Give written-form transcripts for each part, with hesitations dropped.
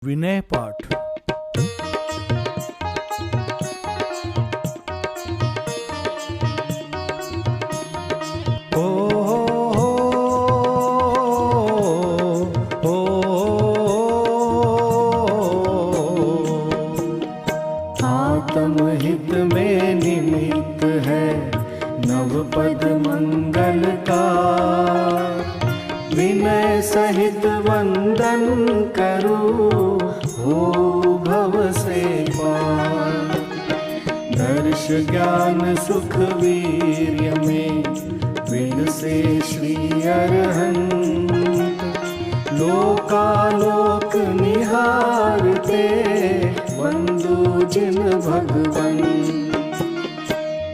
विनय पाठ। आत्महित में निमित्त है नवपद मंगल का, विनय सहित वंदन करूं हो भव से पार। दर्श ज्ञान सुख वीर्य में विलसे श्री अरहंत, लोकालोक निहारते वंदु जिन भगवन।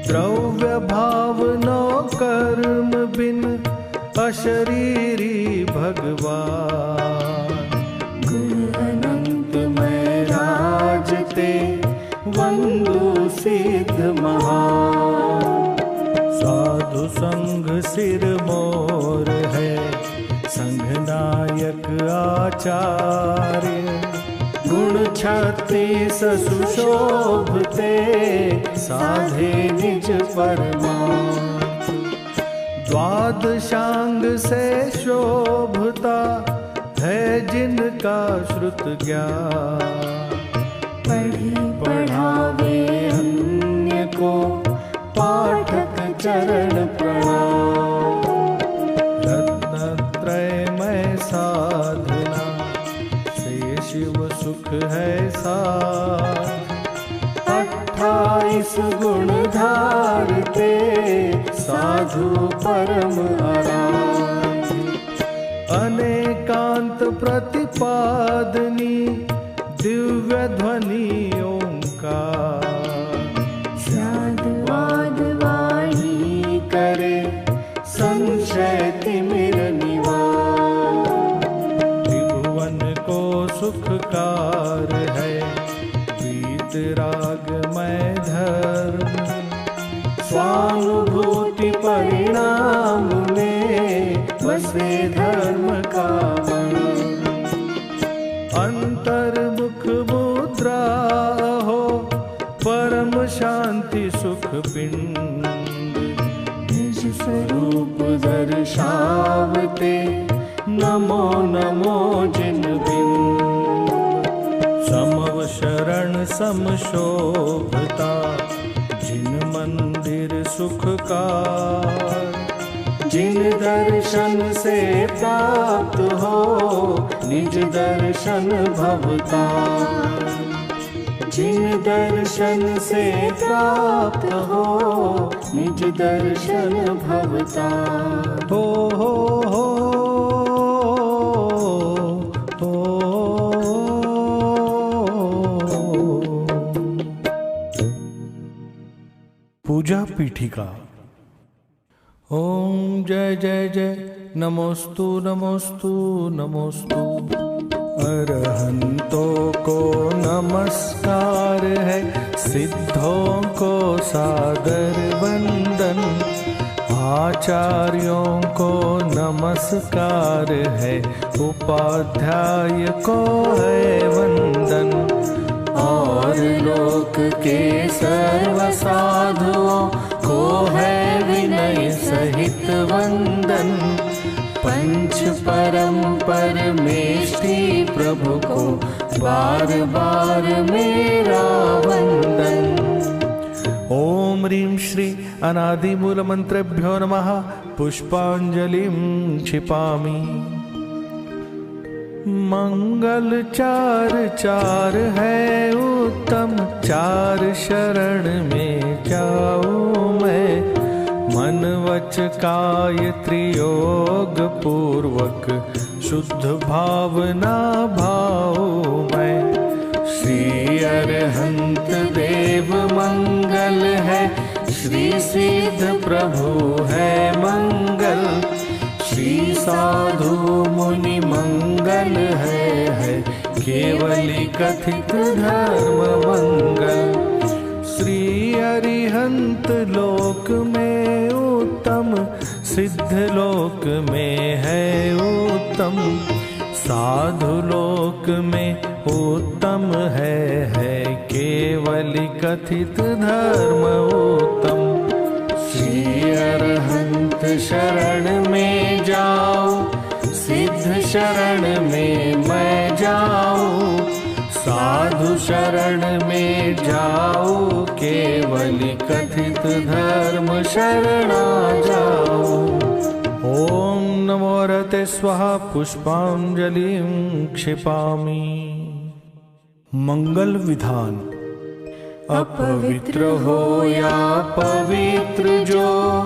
द्रव्य भावनो कर्म बिन अशरीरी भगवान, गुण अनंत में राजते वंदु सिद्ध महान। साधु संग सिर मोर है संघ नायक आचार्य, गुण 36 सुशोभते साधे निज परमार्थ। द्वादशांग से शोभता है जिनका श्रुत ज्ञान, पढ़ी पढ़ावे अन्य को पाठक चरण प्रणाम। रत्नत्रय में साधना से शिव सुख है साध, 28 गुण धारते साधु परम आराध्य। अनेकांत प्रतिपादनी दिव्य ध्वनि ओंकार, शाद वाद वाणी करे संशय तिमिर निवार। त्रिभुवन को सुखकार है वीतराग में धर्म, स्वानुभूति परिणाम में बसे धर्म का मन। अंतर्मुख मुद्रा हो परम शांति सुख पिंड, निज स्वरूप दर्शावते नमो नमो जिन बिंद। समव शरण सम शोभता जिन मंदिर सुखकार, जिन दर्शन से प्राप्त हो निज दर्शन भवता। जिन दर्शन से प्राप्त हो निज दर्शन भवता। हो हो हो पूजा पीठिका। ओम जय जय जय नमोस्तु नमोस्तु नमोस्तु। अरहंतों को नमस्कार है, सिद्धों को सादर वंदन, आचार्यों को नमस्कार है, उपाध्याय को है वंदन। और लोक के सर्व साधुओं को है विनय सहित वंदन। पंच परम परमेष्टि प्रभु को बार बार मेरा वंदन। ओम ह्रीं श्री अनादि मूल मंत्रेभ्यो नमः। पुष्पांजलिं क्षिपामि। मंगल चार चार है उत्तम, चार शरण में जाऊं मैं। मन वच काय त्रियोग पूर्वक, शुद्ध भावना भाऊ मैं। श्री अरहंत देव मंगल है, श्री सिद्ध प्रभु है मंगल। श्री साधु मुनि मंगल है केवली कथित धर्म मंगल। श्री अरिहंत लोक में उत्तम, सिद्ध लोक में है उत्तम। साधु लोक में उत्तम है केवल कथित धर्म उत्तम। श्री अरहंत शरण में जाओ, सिद्ध शरण में मैं जाऊं। साधु शरण में जाओ, केवल कथित धर्म शरणा जाओ। ओम नमो रते स्वाहा पुष्पांजलिं क्षिपामि। मंगल विधान। अपवित्र हो या पवित्र जो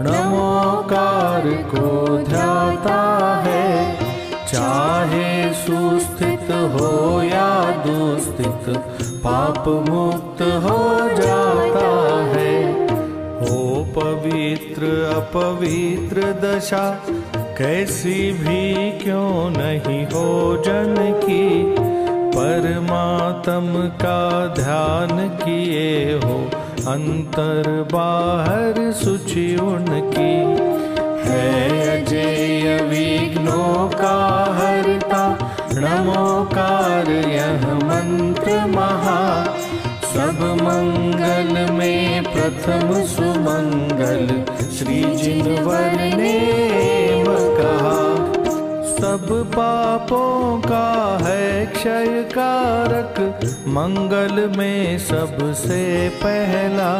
नमोकार को ध्याता है, चाहे सुस्थित हो या दुस्थित पाप मुक्त हो जाता है। हो पवित्र अपवित्र दशा कैसी भी क्यों नहीं हो जन की, परमात्म का ध्यान किए हो अंतर बाहर सूचि उनकी। है अजेय विघ्नों का हरता, नमोकार यह मंत्र महा। सब मंगल में प्रथम सुमंगल, श्री जिनवर ने कहा। सब पापों का है क्षय कारक, मंगल में सबसे पहला।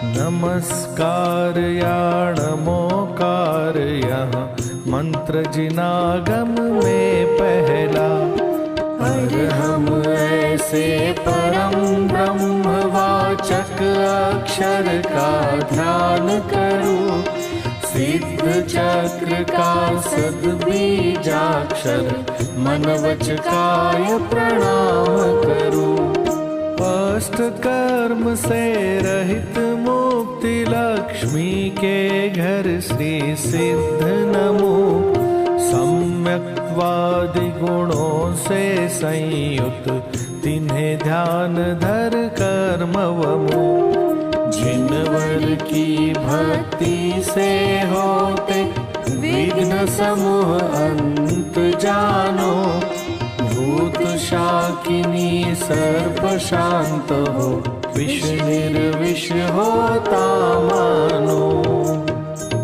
नमस्कार या नमोकार यहाँ मंत्र जिनागम में पहला। अरहम ऐसे परम ब्रह्मवाचक अक्षर का ध्यान करूं, सिद्ध चक्र का सद्बीजाक्षर मन वच काय प्रणाम करूं। अष्ट कर्म से रहित मुक्ति लक्ष्मी के घर श्री सिद्ध नमो। सम्यक्वादि गुणों से संयुक्त तिन्हें ध्यान धर कर्मवमो। जिनवर की भक्ति से होते विघ्न समूह अंत जानो। भूत शाकिनी सर्प शांत हो, विष निर्विष होता मानो।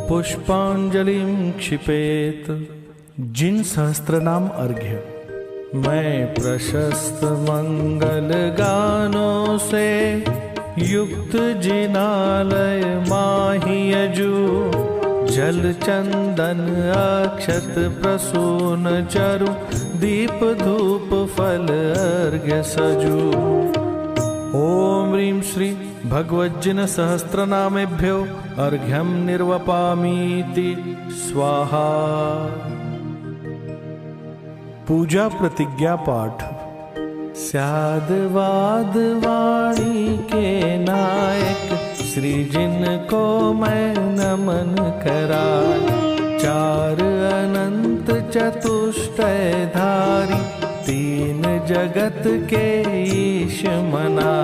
पुष्पांजलिं क्षिपेत। जिन सहस्त्रनाम अर्घ्य। मैं प्रशस्त मंगल गानों से युक्त जिनालय माहियजू। जल चंदन अक्षत प्रसून चरु, दीप धूप फल अर्घ्य सजू। ओम ह्रीं श्री भगवज्जिन सहस्रनामेभ्यो अर्घ्यं निर्वपामीति स्वाहा। पूजा प्रतिज्ञा पाठ। स्यादवाद वाणी के नायक, श्री जिनको मैं नमन कराय। चार अनंत चतुष्टयधारी, तीन जगत के ईश मना।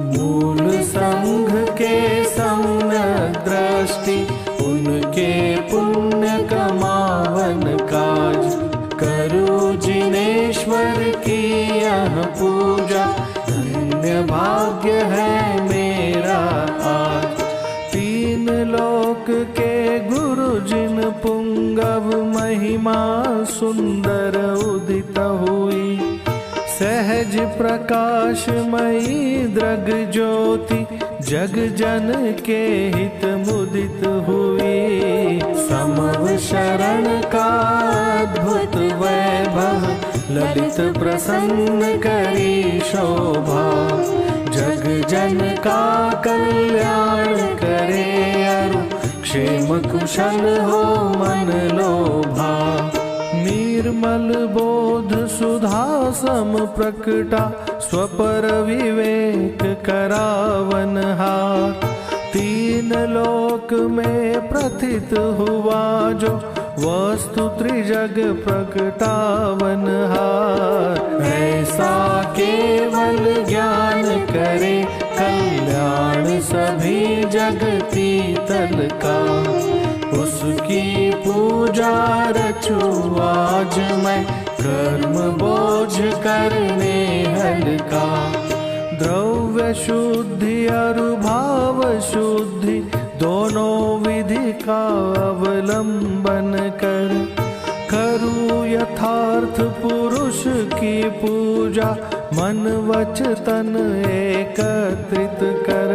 मूल संघ के सम्यक दृष्टि, उनके पुण्य कमावन काज। करूं जिनेश्वर की यह पूजा, धन्य भाग्य है मेरा आज। तीन लोक के गुरु जिन पुंगव, महिमा सुंदर उदित हुई। सहज प्रकाशमयी दृग ज्योति, जग जन के हित मुदित हुई। समव शरण का अद्भुत वैभव, ललित प्रसन्न करी शोभा। जग जन का कल्याण करे अरु, क्षेम कुशल हो मन लोभा। निर्मल बोध सुधा सम प्रकटा, स्वपर विवेक करावनहार। तीन लोक में प्रथित हुआ जो, वस्तु त्रिजग प्रकटावनहार। ऐसा केवल ज्ञान करे, कल्याण सभी जगती तल का। उसकी पूजा रचूं आज मैं, कर्म बोझ करने हल्का। द्रव्य शुद्धि और भाव शुद्धि दोनों विधि का अवलंबन कर, करूँ यथार्थ पुरुष की पूजा, मन वच तन एकत्रित कर।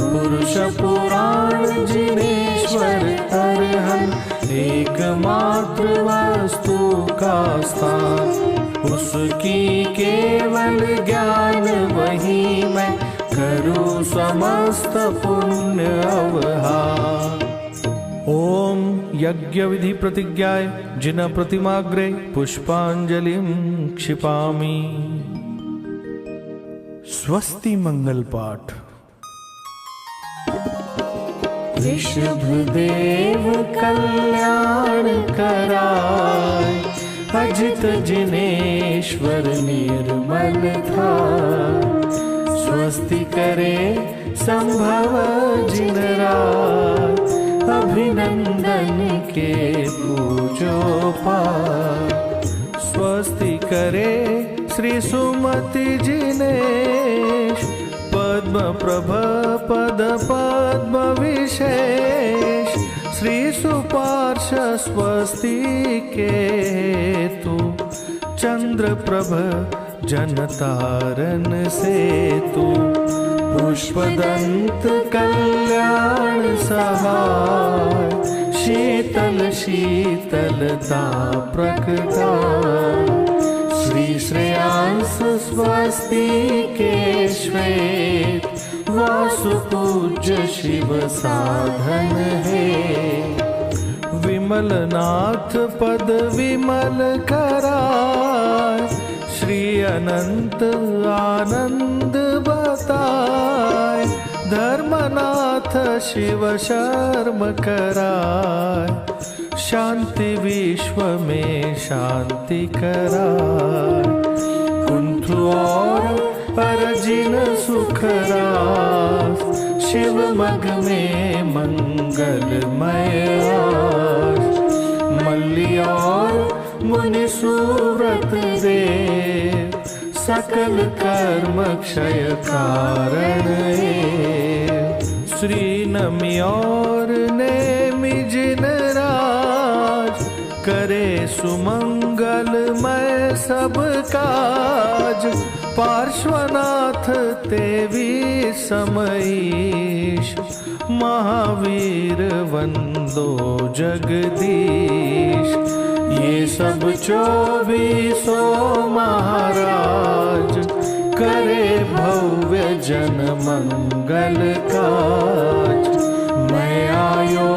पुरुष पुराण जिनेश्वर अरहन, एकमात्र वस्तु का स्थान। उसकी केवल ज्ञान वही मैं, करूँ समस्त पुण्य अवहार। ओम यज्ञ विधि प्रतिज्ञाय जिन प्रतिमाग्रे पुष्पांजलिं क्षिपामि। स्वस्ति मंगल पाठ। ऋषभदेव कल्याण कराय, अजित जिनेश्वर निर्मल था। स्वस्ति करे संभव जिन रात, अभिनंदन के पूजो पार। स्वस्ति करे श्री सुमति जिनेश, पद्म प्रभ पद पद्म विशेष। श्री सुपार्श स्वस्ति के हेतु, चंद्र प्रभ जनतारण सेतु। पुष्पदंत कल्याण सहाय, शीतल शीतलता प्रकटाय। श्री श्रेयांस स्वस्ति के श्वेत, वासुपूज्य शिव साधन है। विमल नाथ पद विमल कराय, श्री अनंत आनंद बताय। धर्मनाथ शिव शर्म कराय, शांति विश्व में शांति कराय। कुंठु और परजिन सुख रास, शिव मग में मंगलमय आस। मल्ली और मुनि सुव्रत देव, सकल कर्म क्षय कारण है। श्री नमी और नेमि जिन राज, करे सुमंगलमय सब काज। पार्श्वनाथ तेवी समईश, महावीर वंदो जगदीश। ये सब 24 महाराज, करे भव्य जन मंगल काज। मैं आयो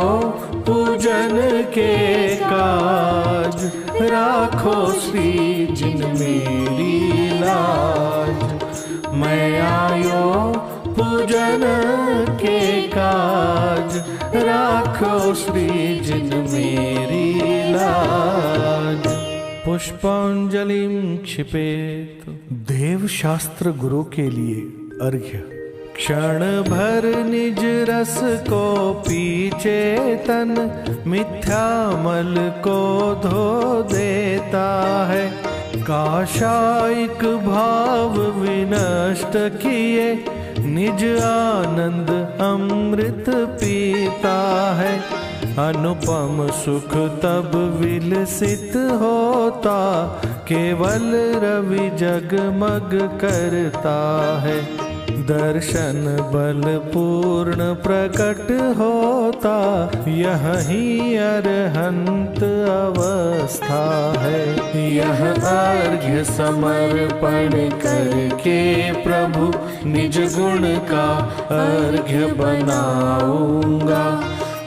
पूजन के काज, राखो श्री जिन मेरी लाज। मैं आयो पूजन के काज, राखो श्री जिन मेरी लाज। पुष्पांजलिं क्षिपेत। देव शास्त्र गुरु के लिए अर्घ्य। क्षण भर निज रस को पीछे तन, मिथ्यामल को धो देता है। काशायिक भाव विनष्ट किए, निज आनंद अमृत पीता है। अनुपम सुख तब विलसित होता, केवल रवि जगमग करता है। दर्शन बल पूर्ण प्रकट होता, यही अरहंत अवस्था है। यह अर्घ्य समर्पण करके प्रभु, निज गुण का अर्घ्य बनाऊंगा।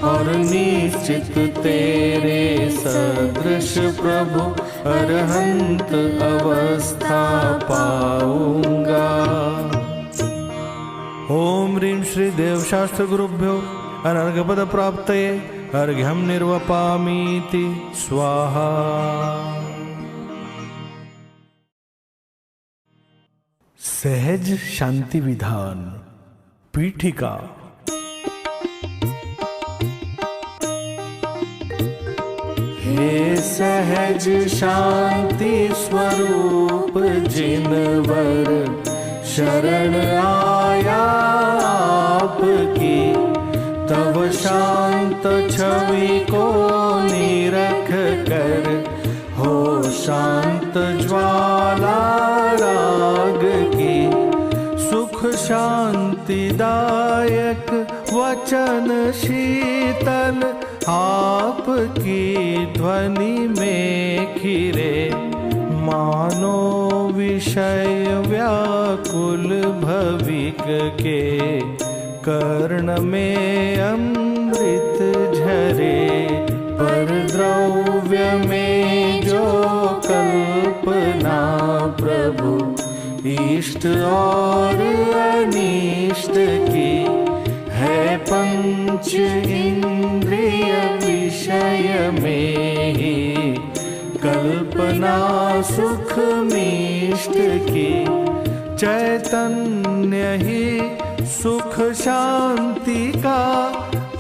और निश्चित तेरे सदृश प्रभु, अरहंत अवस्था पाऊंगा। ओम ह्रीं श्री देव शास्त्र गुरुभ्यो अनर्घपद प्राप्तये अर्घ्यं निर्वपामीति स्वाहा। सहज शांति विधान पीठिका। हे ये सहज शांति स्वरूप जिनवर शरण आया आपकी, तब शांत छवि को निरख कर हो शांत ज्वाला राग की। सुख शांतिदायक वचन शीतल आपकी ध्वनि में खिरे, मानो विषय व्याकुल भविक के कर्ण में अमृत झरे। पर द्रव्य में जो कल्पना प्रभु इष्ट और अनिष्ट की, है पंच इंद्रिय विषय में ही कल्पना सुख मिष्ट की। चैतन्य ही सुख शांति का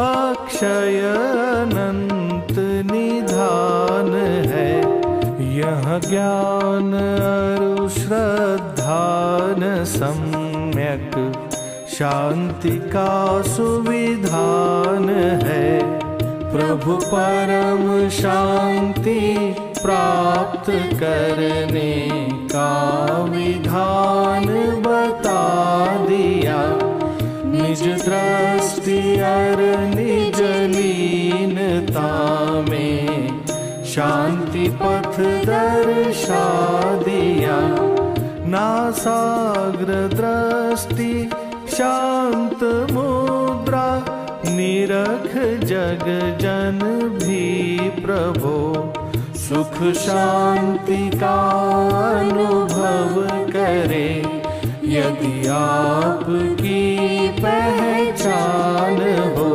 अक्षय अनंत निधान है। यह ज्ञान अरु श्रद्धान सम्यक शांति का सुविधान है। प्रभु परम शांति प्राप्त करने का विधान बता दिया। निज दृष्टि और निज लीनता में शांति पथ दर्शा दिया। नासाग्र दृष्टि शांत मुद्रा निरख जग जन भी प्रभो। सुख शांति का अनुभव करे यदि आपकी पहचान हो।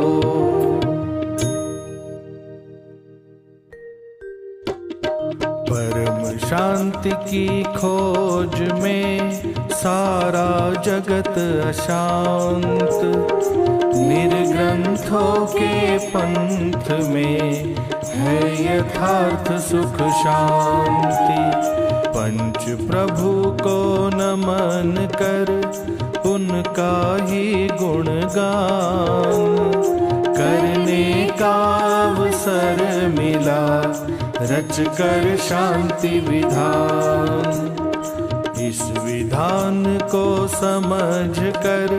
परम शांति की खोज में सारा जगत अशांत, निर्ग्रंथों के पंथ में है यथार्थ सुख शांति। पंच प्रभु को नमन कर उनका ही गुणगान करने का अवसर मिला, रच कर शांति विधान। इस विधान को समझ कर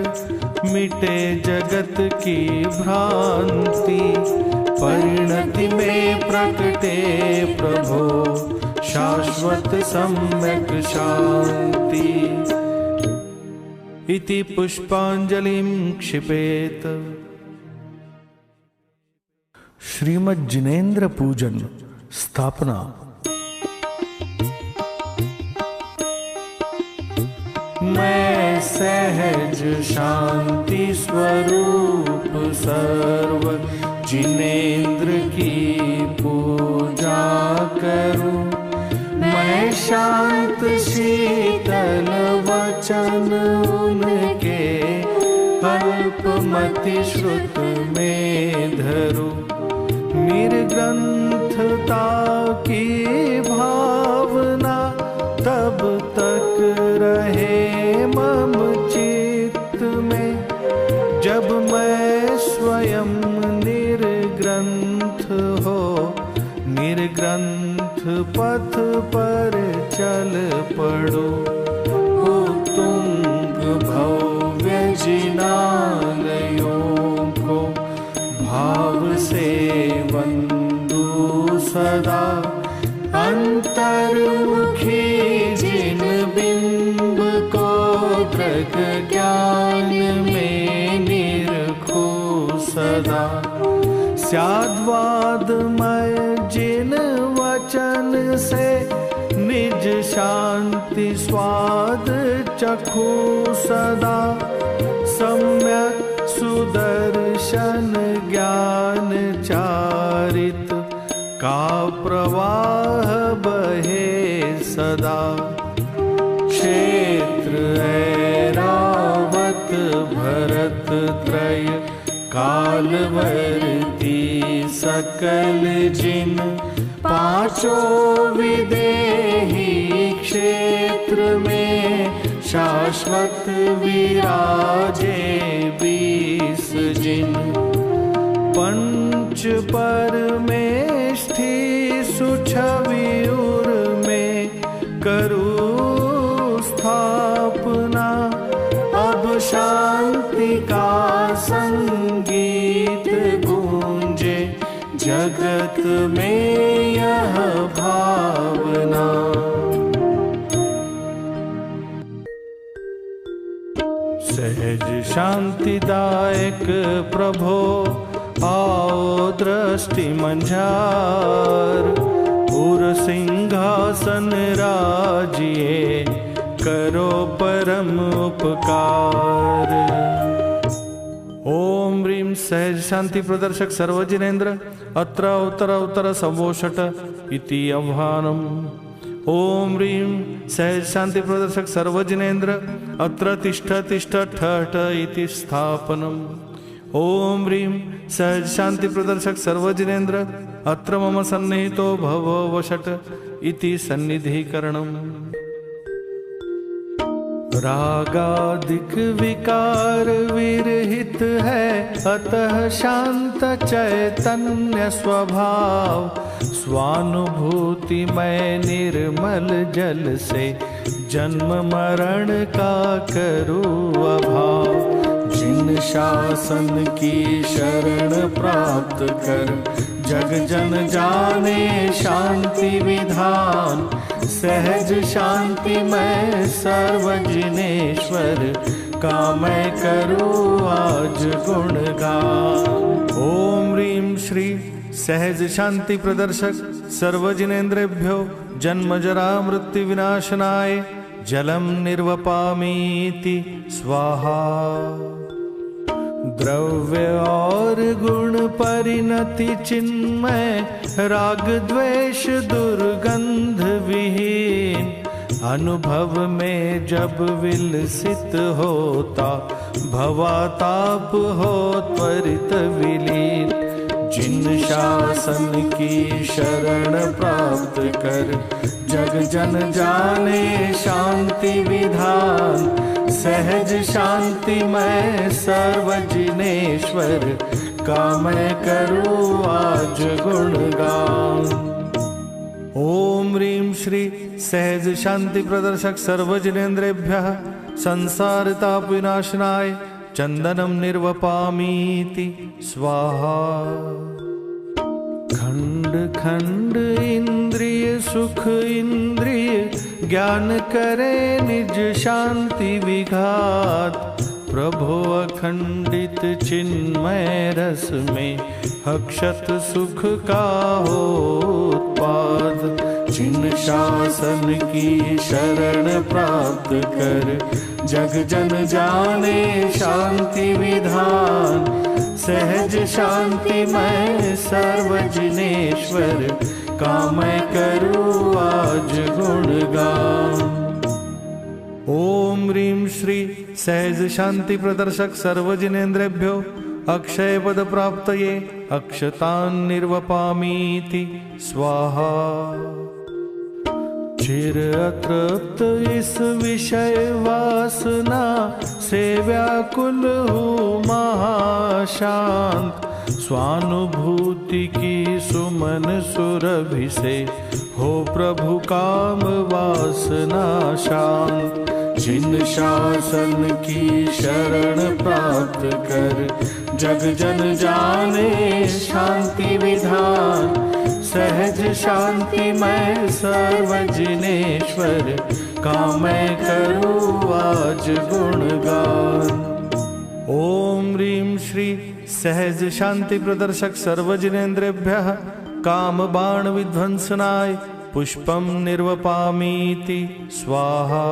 मिटे जगत की भ्रांति। परिणति में प्रकटे प्रभो शाश्वत सम्यक शांति। इति पुष्पांजलिं क्षिपेत। श्रीमद् जिनेन्द्र पूजन स्थापना। मैं सहज शांति स्वरूप सर्व जिनेन्द्र की पूजा करूं। मैं शांत शीतल वचन उनके अल्पमति श्रुत में धरूं। निर्ग्रंथता की भावना तब तक रहे मम चित्त में, जब मैं स्वयं निर्ग्रंथ हो निर्ग्रंथ पथ पर चल पड़ो। तुंग भव्य जिनालयों को भाव से वंदू सदा। अंतर्मुखी जिन बिंब को दृग ज्ञान में निरखो सदा। स्याद्वादमय जिन वचन से निज शांति स्वाद चखू सदा। सम्यक सुदर्शन ज्ञान चारित का प्रवाह बहे सदा। क्षेत्र ऐरावत भरत त्रय कालवर्ती सकल जिन पांचों विदेही क्षेत्र में शाश्वत विराजे 20 जिन। पंच परमेष्ठि सुछविउर में करूं स्थापना। अब शांति का संगीत गूंजे जगत में यह भावना। सहज शांतिदायक प्रभो आओ दृष्टि मंझार। उर सिंहासन राजिए करो परम उपकार। ओम ह्रीं सहज शांति प्रदर्शक सर्वजिनेन्द्र अत्र उत्तर उत्तर संवोषट इति आह्वानम्। ओम ह्रीं सहज शांति प्रदर्शक सर्वजिनेन्द्र अत्र तिष्ठ तिष्ठ ठठ इति स्थापनम्। ओम ह्रीं सहज शांति प्रदर्शक सर्वजिनेन्द्र अत्र मम सन्निहितो भव वषट इति सन्निधिकरणम्। रागादिक विकार विरहित है अतः शांत चैतन्य स्वभाव। स्वानुभूति में निर्मल जल से जन्म मरण का करूँ अभाव। जिन शासन की शरण प्राप्त कर जग जन जाने शांति विधान। सहज शांति मैं सर्वजिनेश्वर का मैं करूँ आज गुणगान। ओम ह्रीं श्री सहज शांति प्रदर्शक सर्वजिनेन्द्रेभ्यो जन्म जरा मृत्यु विनाशनाय जलम निर्वपामीति स्वाहा। द्रव्य और गुण परिणति चिन्मय राग द्वेष दुर्गंध विहीन। अनुभव में जब विलसित होता भवाताप हो त्वरित विलीन। जिन शासन की शरण प्राप्त कर जग जन जाने शांति विधान। सहज शांति मैं सर्वजिनेश्वर का मैं करूँ आज गुणगान। ओम ह्रीं श्री सहज शांति प्रदर्शक सर्वजिनेन्द्रेभ्यः संसार ताप विनाशनाय चंदनम निर्वपामीति स्वाहा। खंड खंड इंद्रिय सुख इंद्रिय ज्ञान करे निज शांति विघात। प्रभो अखंडित चिन्मय रस में अक्षत सुख का हो उत्पाद। जिन शासन की शरण प्राप्त कर जग जन जाने शांति विधान। सहज शांति मैं सर्वजिनेश्वर का मैं करूँ आज गुणगान। ओम ह्रीं श्री सहज शांति प्रदर्शक सर्वजिनेन्द्रेभ्यो अक्षय पद प्राप्तये अक्षतान् निर्वपामीति स्वाहा। चिर अतृप्त इस विषय वासना से व्याकुल हूँ महाशांत। स्वानुभूति की सुमन सुरभि से हो प्रभु काम वासना शांत। जिन शासन की शरण प्राप्त कर जग जन जाने शांति विधान। सहज शांति मैं सर्वजिनेश्वर का मैं करूँ आज गुणगान। ओम ह्रीं श्री सहज शांति प्रदर्शक सर्वजिनेन्द्रेभ्यः काम बाण विध्वंसनाय पुष्पम निर्वपामीति स्वाहा।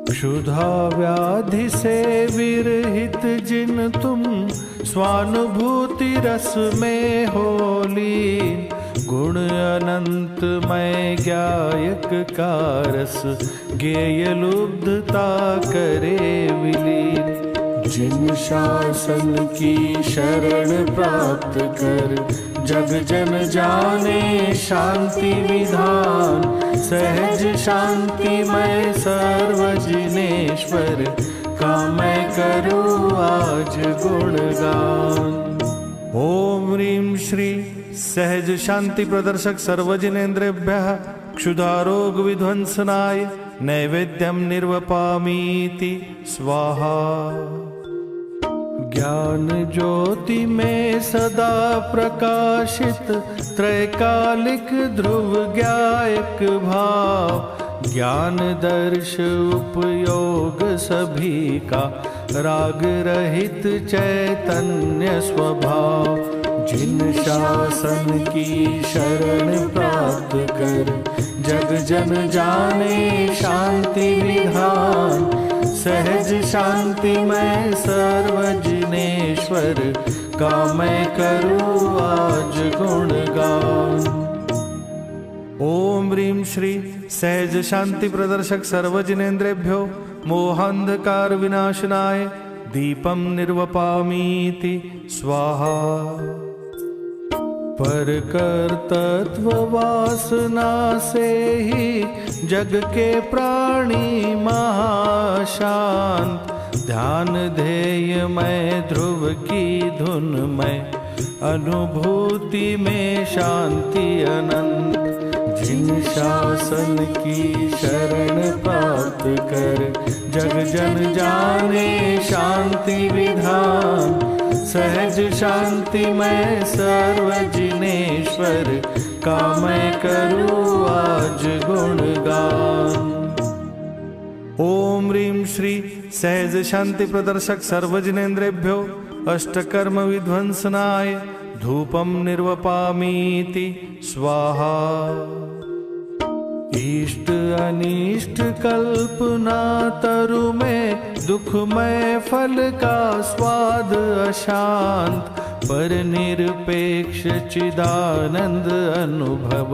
क्षुधा व्याधि से विरहित जिन तुम स्वानुभूति रस में हो लीन। गुण अनंत मैं गायक का रस गेय लुब्धता करे विलीन। जिन शासन की शरण प्राप्त कर जग जन जाने शांति विधान। सहज शांति मैं सर्व जिनेश्वर का मैं करूँ आज गुणगान। ओम ह्रीं श्री सहज शांति प्रदर्शक सर्वजिनेन्द्रेभ्यः क्षुधारोग विध्वंसनाय नैवेद्यम निर्वपामीति स्वाहा। ज्ञान ज्योति में सदा प्रकाशित त्रैकालिक ध्रुव ज्ञायक भाव। ज्ञान दर्श उपयोग सभी का राग रहित चैतन्य स्वभाव। जिन शासन की शरण प्राप्त कर जग जन जाने शांति विधान। सहज शांति मैं सर्व जिनेश्वर का मैं करूँ आज गुणगान। ओम ह्रीं श्री सहज शांति प्रदर्शक सर्वजिनेन्द्रेभ्यो मोहांधकार विनाशनाय दीपम निर्वपामीति स्वाहा। पर कर्तृत्व वासना से ही जग के प्राणी महाशांत। ध्यान ध्येय में ध्रुव की धुन में अनुभूति में शांति अनंत। जिन शासन की शरण प्राप्त कर जग जन जाने शांति विधान। सहज शांति मैं सर्व जिनेश्वर का मैं करूँ आज गुणगान। ओम ह्रीं श्री सहज शांति प्रदर्शक सर्वजिनेन्द्रेभ्यो अष्टकर्म विध्वंसनाय धूपम निर्वपामीति स्वाहा। इष्ट अनिष्ट कल्पना तरु में दुखमय फल का स्वाद अशांत। पर निरपेक्ष चिदानंद अनुभव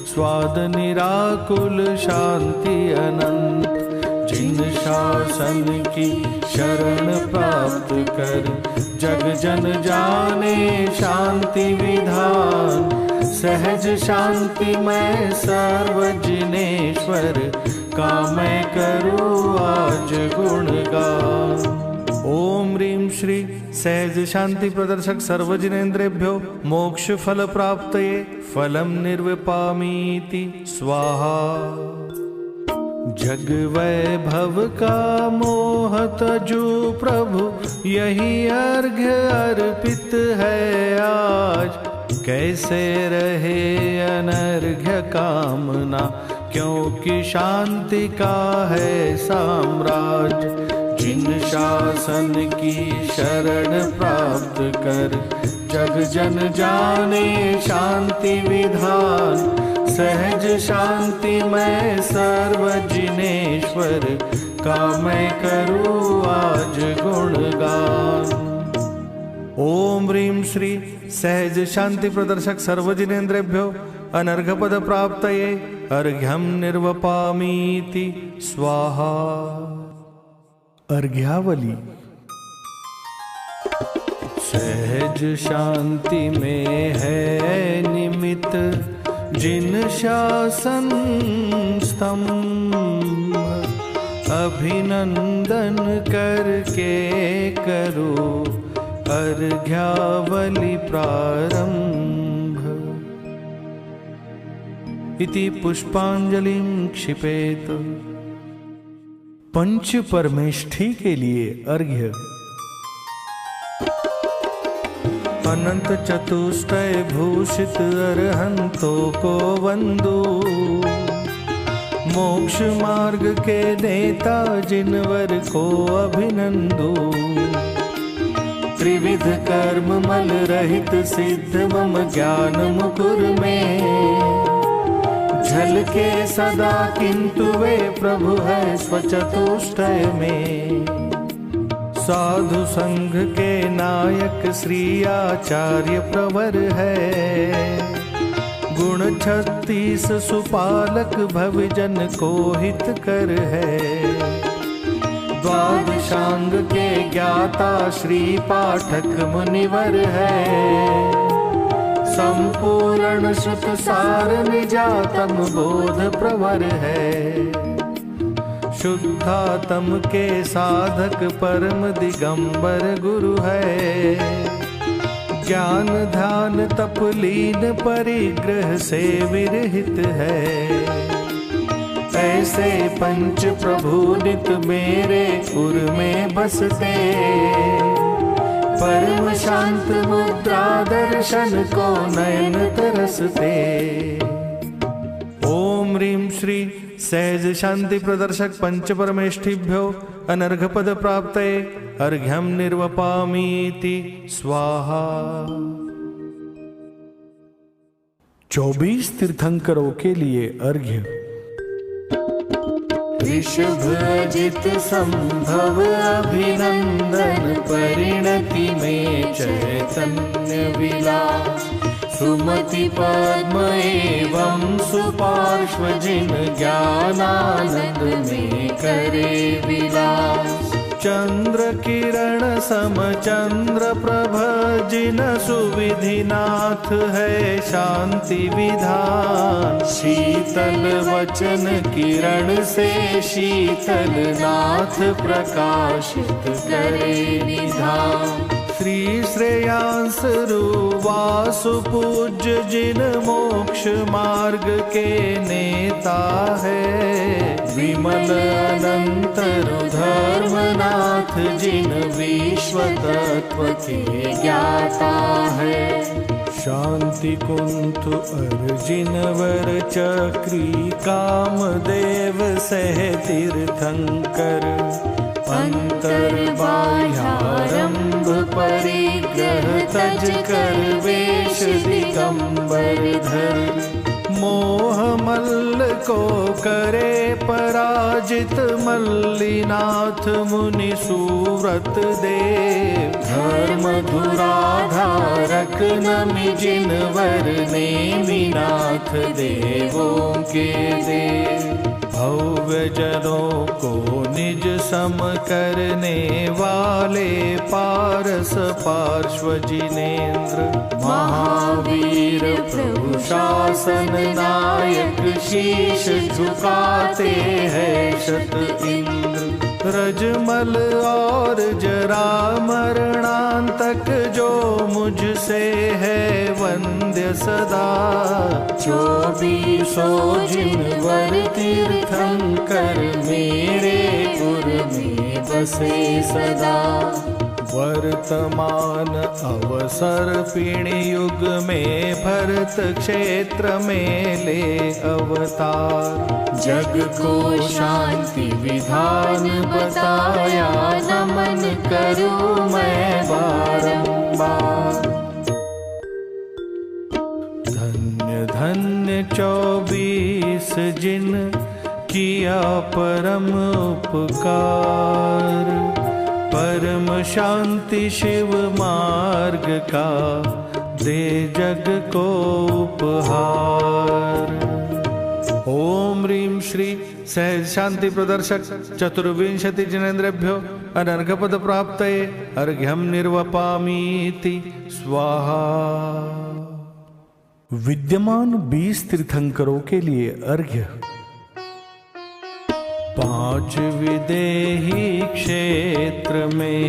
स्वाद निराकुल शांति अनंत। जिन शासन की शरण प्राप्त कर जग जन जाने शांति विधान। सहज शांति मैं सर्व जिनेश्वर का मैं करूँ आज गुणगान। ओम ह्रीं श्री सहज शांति प्रदर्शक सर्वजिनेन्द्रेभ्यो मोक्ष फल प्राप्तये फलम निर्विपामीति स्वाहा। जग वैभव का मोह तजु प्रभु यही अर्घ्य अर्पित है आज। कैसे रहे अनर्घ्य कामना क्योंकि शांति का है साम्राज्य। जिन शासन की शरण प्राप्त कर जग जन जाने शांति विधान। सहज शांति मैं सर्व जिनेश्वर का मैं करूँ आज गुणगान। ओम ह्रीं श्री सहज शांति प्रदर्शक सर्वजिनेन्द्रेभ्यो अनर्घपद प्राप्तये अर्घ्यम निर्वपामीति स्वाहा। अर्घ्यावली। सहज शांति में है निमित्त जिन शासन स्तंभ। अभिनंदन करके करो अर्घ्यावली प्रारंभ। इति पुष्पांजलिं क्षिपेत। पंच परमेष्ठी के लिए अर्घ्य। अनंत चतुष्टय भूषित अरहंतों को वंदो। मोक्ष मार्ग के नेता जिनवर को अभिनंदो। त्रिविध कर्म मल रहित सिद्ध मम ज्ञान मुकुर में। झलके सदा किंतु वे प्रभु है स्वचतुष्टय में। साधु संघ के नायक श्री आचार्य प्रवर है। गुण 36 सुपालक भवजन को हित कर है। द्वादशांग के ज्ञाता श्री पाठक मुनिवर है। संपूर्ण श्रुत सार निजातम बोध प्रवर है। शुद्धात्म के साधक परम दिगंबर गुरु है। ज्ञान ध्यान तप लीन परिग्रह से विरहित है। ऐसे पंच प्रभु नित मेरे उर में बसते। परम शांत मुद्रा दर्शन को नयन तरसते। ओम ह्रीं श्री सहज शांति प्रदर्शक पंच परमेष्ठिभ्यो अनर्घ पद प्राप्तये अर्घ्यम निर्वपामीति स्वाहा। 24 तीर्थंकरों के लिए अर्घ्य। ऋषभ जित संभव अभिनंदन परिणति में चैतन्य विलास। सुमति पद्म एवं सुपार्श्व जिन ज्ञानानंद में करे विलास। चंद्र किरण सम चंद्र प्रभ जिन सुविधिनाथ है शांति विधान। शीतल वचन किरण से शीतल नाथ प्रकाशित करे निधान। श्री श्रेयांस रूवासु पूज्य जिन मोक्ष मार्ग के नेता है। विमल अनंत धर्मनाथ जिन विश्व तत्व के ज्ञाता है। शांति कुंठ अर्जिन वर चक्री कामदेव सह तीर्थंकर। अंतर बाह्यारंभ परिग्रह तज कर वेश दिगंबर धर। मोह मल्ल को करे पराजित मल्लिनाथ मुनि सुव्रत देव। धर्म धुराधारक नमि जिन वर नेमिनाथ देवों के देव। भव्य जनों को निज सम करने वाले पारस पार्श्व जिनेन्द्र। महावीर प्रभु शासन नायक शीश झुकाते हैं शत इंद्र। रजमल और जरा मरणांतक जो मुझसे है वंद्य सदा। 24 जिन वर तीर्थंकर मेरे उर में बसे सदा। वर्तमान अवसर पिणी युग में भरत क्षेत्र में ले अवतार। जग को शांति विधान बताया नमन करूं मैं बारंबार। धन्य धन्य 24 जिन किया परम उपकार। परम शांति शिव मार्ग का दे जग को उपहार। ओम ह्रीं श्री सहज शांति प्रदर्शक चतुर्विंशति जिनेन्द्रेभ्यो अनर्घ पद प्राप्तये अर्घ्यम निर्वपामीति स्वाहा। विद्यमान 20 तीर्थंकरों के लिए अर्घ्य। 5 विदेही क्षेत्र में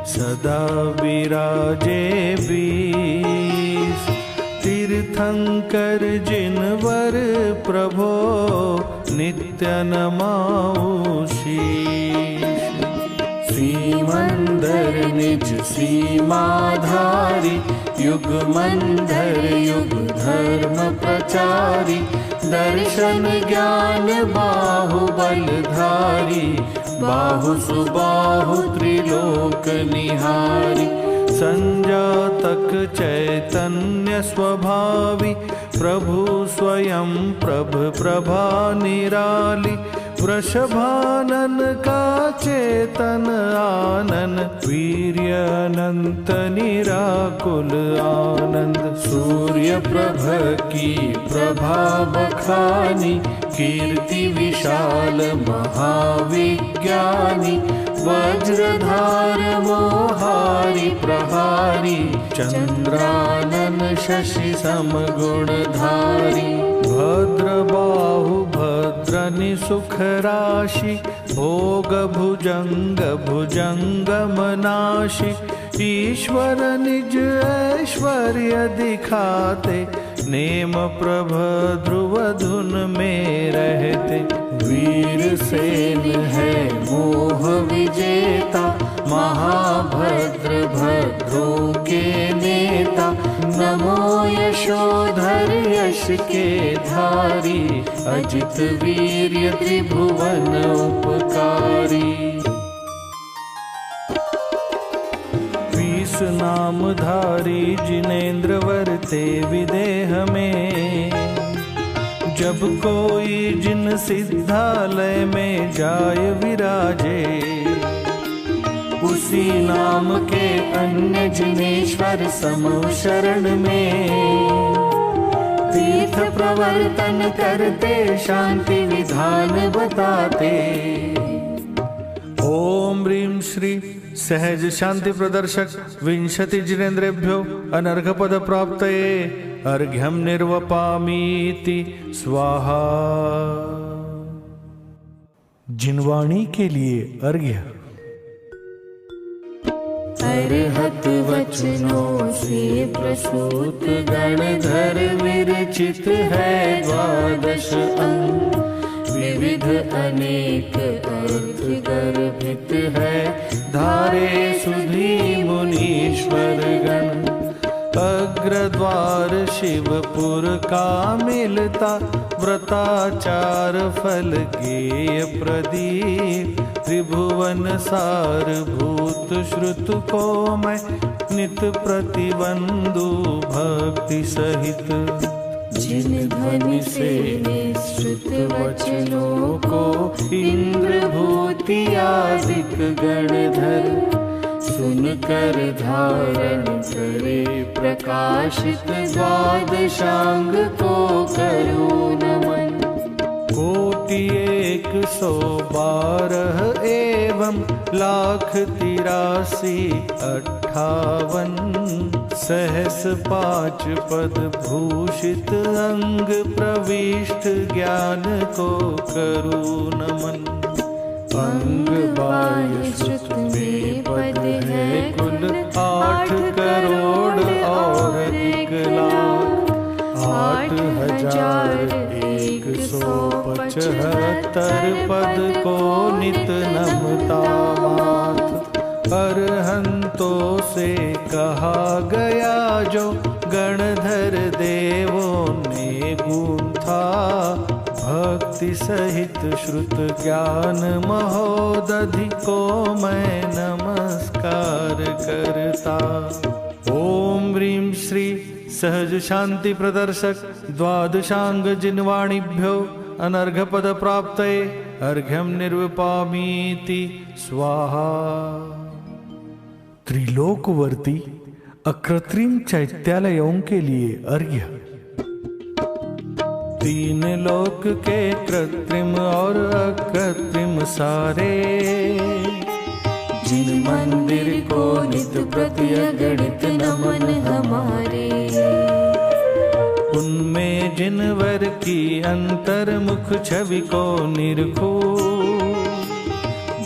सदा विराजे 20। तीर्थंकर जिनवर प्रभो नित्य नमाओ शीश। श्रीमंदर निज सीमाधारी युगमंधर युग धर्म प्रचारी। दर्शन ज्ञान बाहुबलधारी बाहु सुबाहु त्रिलोक निहारी। संजातक चैतन्य स्वभावी प्रभु स्वयं प्रभ प्रभा निराली। वृषभानन का चेतन आनन, वीर्य अनंत निराकुल आनंद। सूर्य प्रभ की प्रभा बखानी, कीर्ति विशाल महाविज्ञानी। वज्रधार मोहारी प्रहारी, चंद्रानन शशि समगुणधारी। भद्र बाहु भद्रनि सुख राशि, भोग भुजंग भुजंगमनाशि। ईश्वर निज ऐश्वर्य दिखाते, नेम प्रभ ध्रुव धुन में रहते। वीर सेन है मोह विजेता, महाभद्र भद्रों के नेता। नमो यशोधर यश के धारी, अजित वीर्य त्रिभुवन उपकारी। नामधारी जिनेन्द्र वरते विदेह में, जब कोई जिन सिद्धालय में जाय विराजे। उसी नाम के अन्य जिनेश्वर समो शरण में, तीर्थ प्रवर्तन करते शांति विधान बताते। ओम ह्रीं श्री सहज शांति प्रदर्शक विंशति जिनेन्द्रेभ्यो अनर्घपद प्राप्तये अर्घ्यं निर्वपामीति स्वाहा। जिनवाणी के लिए अर्घ्य। अरहत वचनों से प्रसूत गणधर विरचित है द्वादश अंग। विविध अनेक अर्थ गर्भित है, धारे सुधी मुनीश्वर गण। अग्रद्वार शिवपुर का मिलता, व्रताचार फल गेय प्रदीप। त्रिभुवन सार भूत श्रुत को मैं, नित प्रतिबंधु भक्ति सहित। जिन ध्वनि से निश्रुत वचनों को, इंद्र भूति आदिक गणधर। सुनकर धारण करे प्रकाशित, द्वादशांग को करो नमन। कोटि 112 एवं लाख 83,58। सहस 5 पद भूषित अंग, प्रविष्ट ज्ञान को करू नमन। अंग बाह्य श्रुत में पद है कुल 8 करोड़ और 1 लाख। 8,175 पद को नित नमता माथ। अरहंतों से कहा गया जो, गणधर देवों ने गूंथा। भक्ति सहित श्रुत ज्ञान महोदधि को मैं नमस्कार करता। ओम ह्रीं श्री सहज शांति प्रदर्शक द्वादशांग जिनवाणीभ्यो अनर्घपद प्राप्तये अर्घ्यं निर्विपामीति स्वाहा। त्रिलोकवर्ती अकृत्रिम चैत्यालयों के लिए अर्घ्य। 3 लोक के कृत्रिम और अकृत्रिम सारे, जिन मंदिर को नित प्रति अगणित नमन हमारे। उनमें जिनवर की अंतर्मुख छवि को निरखो।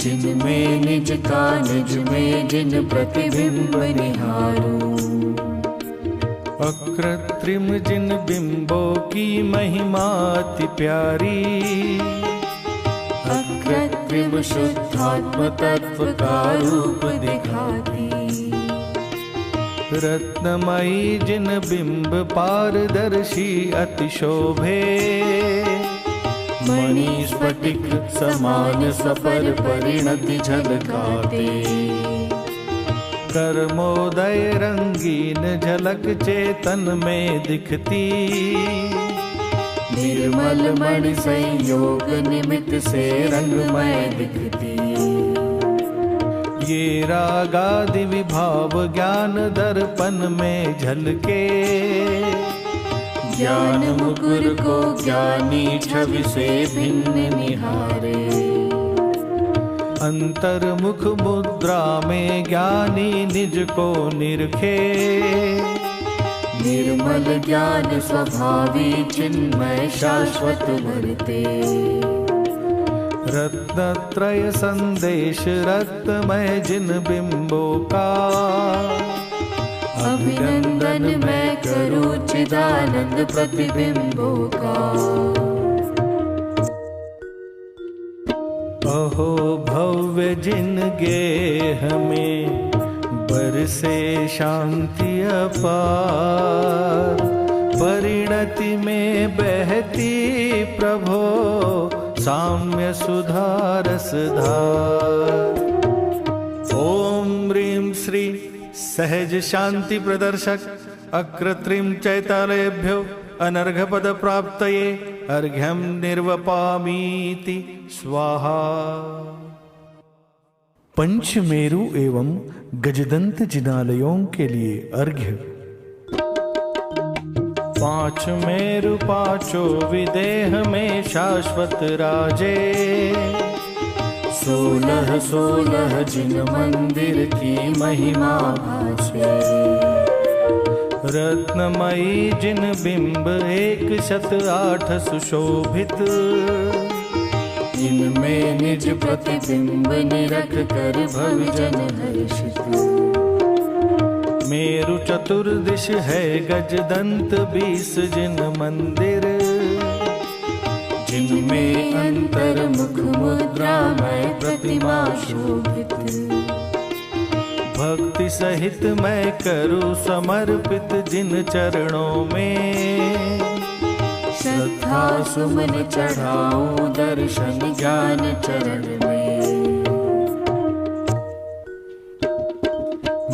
जिनमें निज का निज में जिन प्रतिबिंब निहारो। अकृत्रिम जिन बिंबों की महिमा अति प्यारी। अकृत्रिम शुद्धात्म तत्व का रूप दिखाती। रत्नमयी जिन बिंब पारदर्शी अति शोभे। मणि स्फटिक समान सपर परिणति झलकाते। कर्मोदय रंगीन झलक चेतन में दिखती। निर्मल मणि संयोग निमित्त से रंगमय दिखती। ये रागादि विभाव ज्ञान दर्पण में झलके, ज्ञान मुकुर को ज्ञानी छवि से भिन्न निहारे। अंतर्मुख मुद्रा में ज्ञानी निज को निरखे, निर्मल ज्ञान स्वभावी चिन्मय शाश्वत भरते। रत्नत्रय संदेश रत्नमय जिन बिंबों का, अभिनंदन मैं करूं चिदानंद प्रतिबिंबों का। अहो भव्य जिन गेह में बरसे शांति अपार, परिणति में बहती प्रभो साम्य सुधा रसधार। ओम ह्रीं श्री सहज शांति प्रदर्शक अकृत्रिम चैतालयेभ्यो अनर्घपद प्राप्तये अर्घ्यं निर्वपामीति स्वाहा। पंचमेरु एवं गजदंत जिनालयों के लिए अर्घ्य। पांच मेरु पांचों विदेह में शाश्वत राजे, 16 16 जिन मंदिर की महिमा भाषे। रत्नमयी जिन बिंब 108 सुशोभित, इनमें निज प्रतिबिंब निरख कर भवजन हर्षित। मेरु चतुर्दिश है गजदंत 20 जिन मंदिर, जिनमें अंतर्मुख मुद्रा में प्रतिमा शोभित। भक्ति सहित मैं करूं समर्पित जिन चरणों में, श्रद्धा सुमन चढ़ाऊं दर्शन ज्ञान चरण में।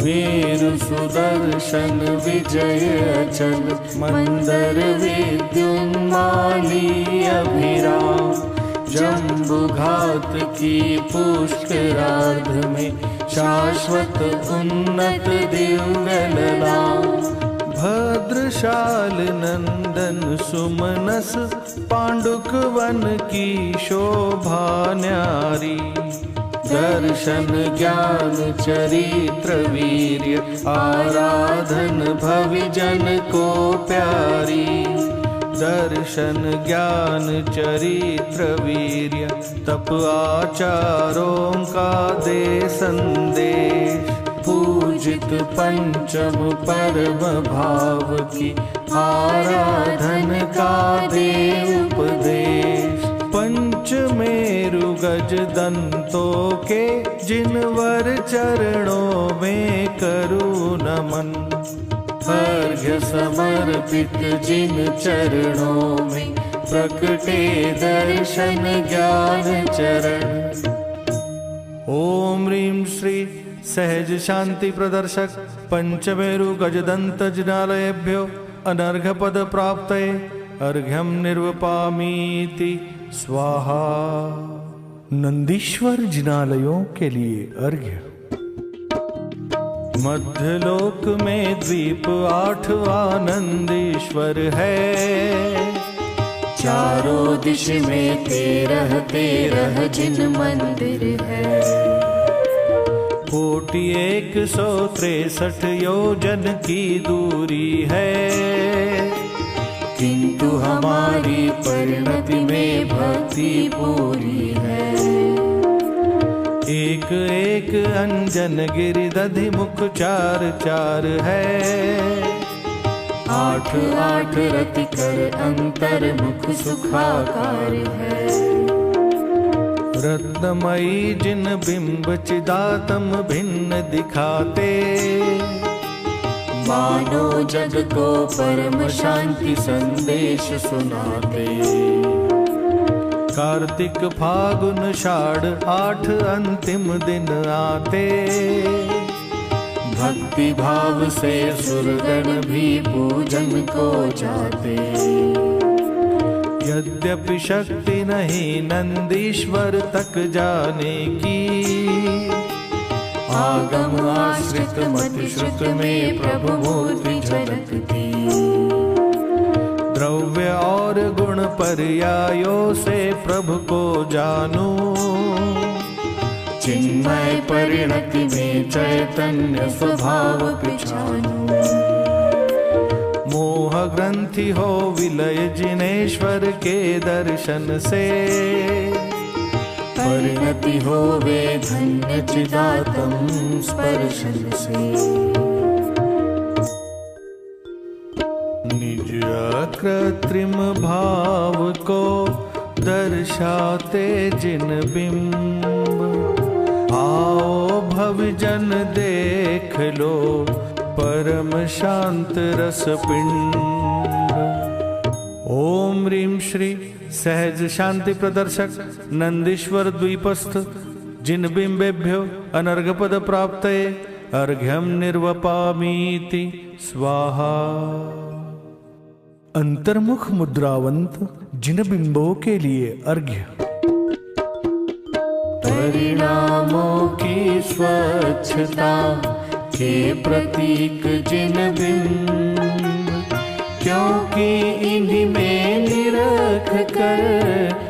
मेरु सुदर्शन विजय अचल मंदर विद्युन्माली अभिराम, जम्बुघात की पुष्करार्ध में शाश्वत उन्नत दिव्य ललाम। भद्रशाल नंदन सुमनस पांडुक वन की शोभा न्यारी, दर्शन ज्ञान चरित्र वीर्य आराधन भविजन को प्यारी। दर्शन ज्ञान चरित्र वीर्य तप आचारों का दे संदेश, पूजित पंचम परम भाव की आराधन का दे उपदेश। पंचमेरु गज दंतों के जिनवर चरणों में करूं नमन, अर्घ्य समर्पित जिन चरणों में प्रकटे दर्शन ज्ञान चरण। ओम ह्रीं श्री सहज शांति प्रदर्शक पंचमेरु गजदंत जिनालयेभ्यो अनर्घपद प्राप्तये अर्घ्यं निर्वपामीति स्वाहा। नंदीश्वर जिनालयों के लिए अर्घ्य। मध्यलोक में द्वीप 8 आनंदीश्वर है, चारों दिश में 13 13 जिन मंदिर है। कोटि 163 योजन की दूरी है, किंतु हमारी परिणति में भक्ति पूरी है। एक एक अंजन गिरिदधि मुख 4 4 है, 8 8 रति कर अंतर्मुख सुखाकार है। रत्नमयी जिन बिंब चिदातम भिन्न दिखाते, मानो जग को परम शांति संदेश सुनाते। कार्तिक फागुन षाढ़ 8 अंतिम दिन आते, भक्ति भाव से सुरगण भी पूजन को जाते। यद्यपि शक्ति नहीं नंदीश्वर तक जाने की, आगम आश्रित मति श्रुत में प्रभु मूर्ति झलकती। द्रव्य और गुण पर्यायों से प्रभु को जानूं, चिन्मय परिणति में चैतन्य स्वभाव पहचानूं। मोह ग्रंथि हो विलय जिनेश्वर के दर्शन से, परिणति होवे धन्य चिदात्म स्पर्शन से। निज अकृत्रिम भाव को दर्शाते जिन बिंब, आओ भवजन देख लो परम शांत रस पिंड। ओम ह्रीं श्री सहज शांति प्रदर्शक नंदीश्वर द्वीपस्थ जिन बिंबेभ्यो अनर्घपद प्राप्तये अर्घ्यम निर्वपामीति स्वाहा। अंतर्मुख मुद्रावंत जिन बिंबों के लिए अर्घ्य। परिणामों की स्वच्छता के प्रतीक जिन बिंब, क्योंकि इन्हीं में निरख कर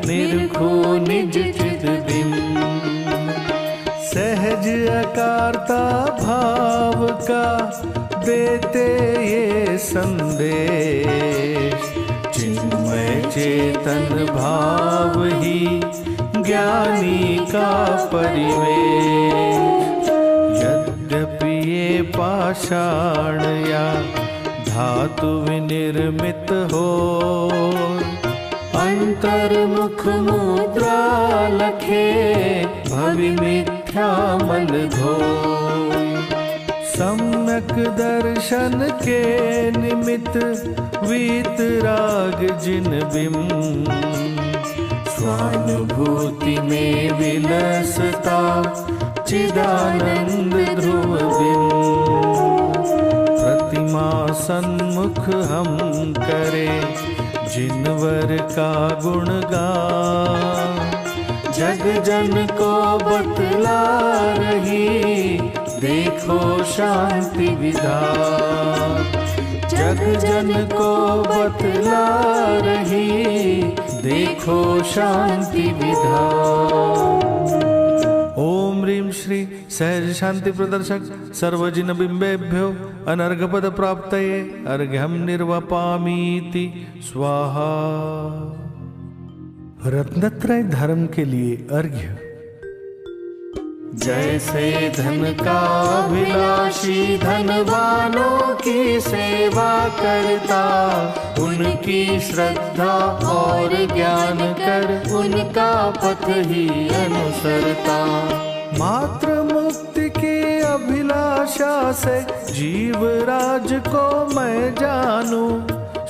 निरखो निज चिद बिंब। सहज अकारता भाव का देते ये संदेश, चिन्मय चेतन भाव ही ज्ञानी का परिवेश। यद्यपि ये पाषाण या धातु विनिर्मित हो, अंतर्मुख मुद्रा लखे भवि मिथ्या मल धोय। सम्यक दर्शन के निमित्त वीतराग जिन बिंब, स्वानुभूति में विलसता चिदानंद ध्रुव बिंब। प्रतिमा सन्मुख हम करे जिनवर का गुणगान, जग जन को बतला रही देखो शांति विधान। जग जन को बतला रही देखो शांति विधान। ओम ह्रीं श्री सहज शांति प्रदर्शक सर्वजिन बिंबेभ्यो अनर्घपद प्राप्तये अर्घ्यम निर्वपामीति स्वाहा। रत्नत्रय धर्म के लिए अर्घ्य। जैसे धन का अभिलाषी धनवानों की सेवा करता, उनकी श्रद्धा और ज्ञान कर उनका पथ ही अनुसरता। मात्र मुक्ति की अभिलाषा से जीव राज को मैं जानूं,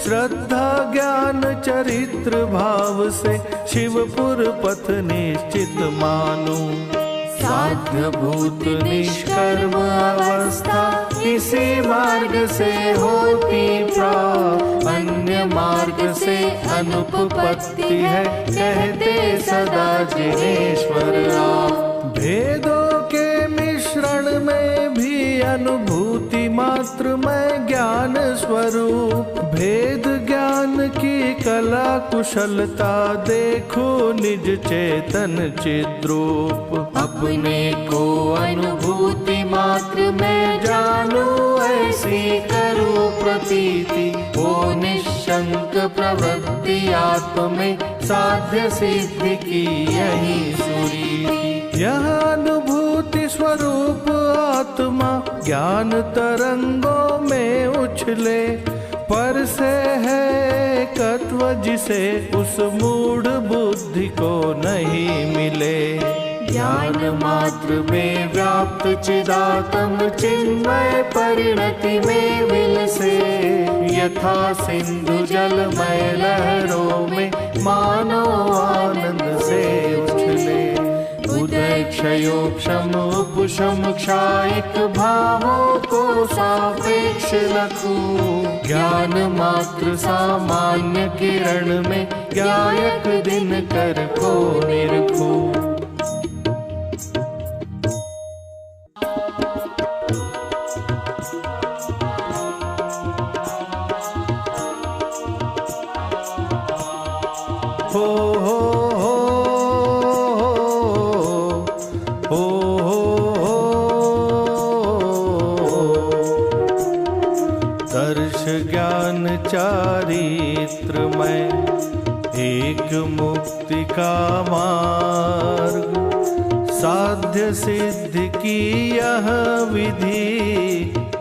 श्रद्धा ज्ञान चरित्र भाव से शिवपुर पथ निश्चित मानूं। साध्य भूत निष्कर्म अवस्था इसी मार्ग से होती प्राप्त, अन्य मार्ग से अनुपपत्ति है कहते सदा जिनेश्वर आप। भेदों के मिश्रण में भी अनुभूति मात्र में ज्ञान स्वरूप, भेद ज्ञान की कला कुशलता देखो निज चेतन चिद्रूप। अपने को अनुभूति मात्र में जानूं ऐसी करूं प्रतीति, ओ निशंक प्रवृत्ति आत्म में साध्य सिद्धि की यही सुरीति। यह अनुभूति स्वरूप आत्मा ज्ञान तरंगों में उछले, पर से है तत्व जिसे उस मूढ़ बुद्धि को नहीं मिले। ज्ञान मात्र में व्याप्त चिदात्म चिन्मय परिणति में विलसे, यथा सिंधु जलमय लहरों में मानो आनंद से उछले। उदय क्षयोक्षम उपशम क्षायक भावों को सापेक्ष लखूं। ज्ञान मात्र सामान्य किरण में ज्ञायक दिनकर को निरखूं। हो हो हो हो हो दर्श ज्ञान चारित्र में एक मुक्ति का मार्ग। साध्य सिद्ध की यह विधि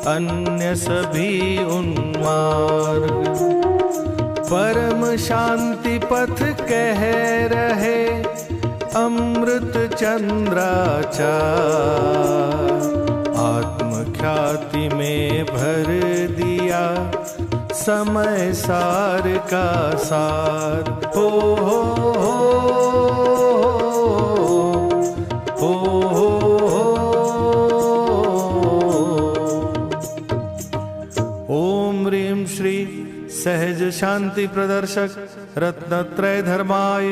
अन्य सभी उन्मार्ग। परम शांति पथ कह रहे अमृत चंद्राचार। आत्मख्याति में भर दिया समय सार का सार। हो हो हो हो ओम ह्रीं श्री सहज शांति प्रदर्शक रत्नत्रय धर्माय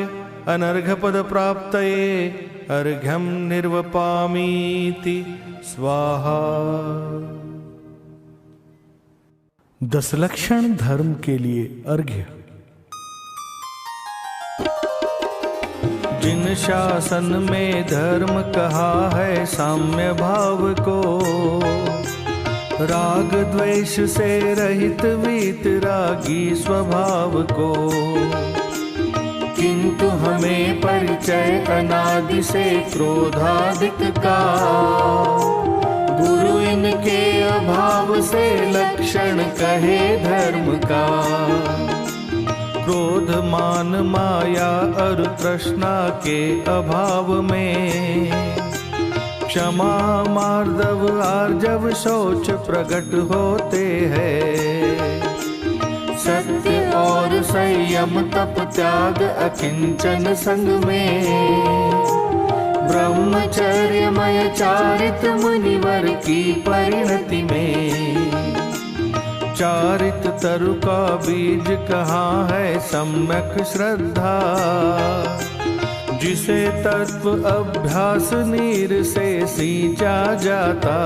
अनर्घ पद प्राप्तये अर्घ्यं निर्वपामीति स्वाहा। 10 लक्षण धर्म के लिए अर्घ्य। जिन शासन में धर्म कहा है साम्य भाव को, राग द्वेष से रहित वीतरागी स्वभाव को। किंतु हमें परिचय अनादि से क्रोधादिक का। गुरु इनके अभाव से लक्षण कहे धर्म का। क्रोध मान माया और तृष्णा के अभाव में क्षमा मार्दव आर्जव शौच प्रकट होते हैं। सत्य और संयम तप त्याग अकिंचन संग में। ब्रह्मचर्यमय चारित मुनिवर की परिणति में। चारित तरु का बीज कहाँ है सम्यक श्रद्धा। जिसे तत्व अभ्यास नीर से सींचा जाता।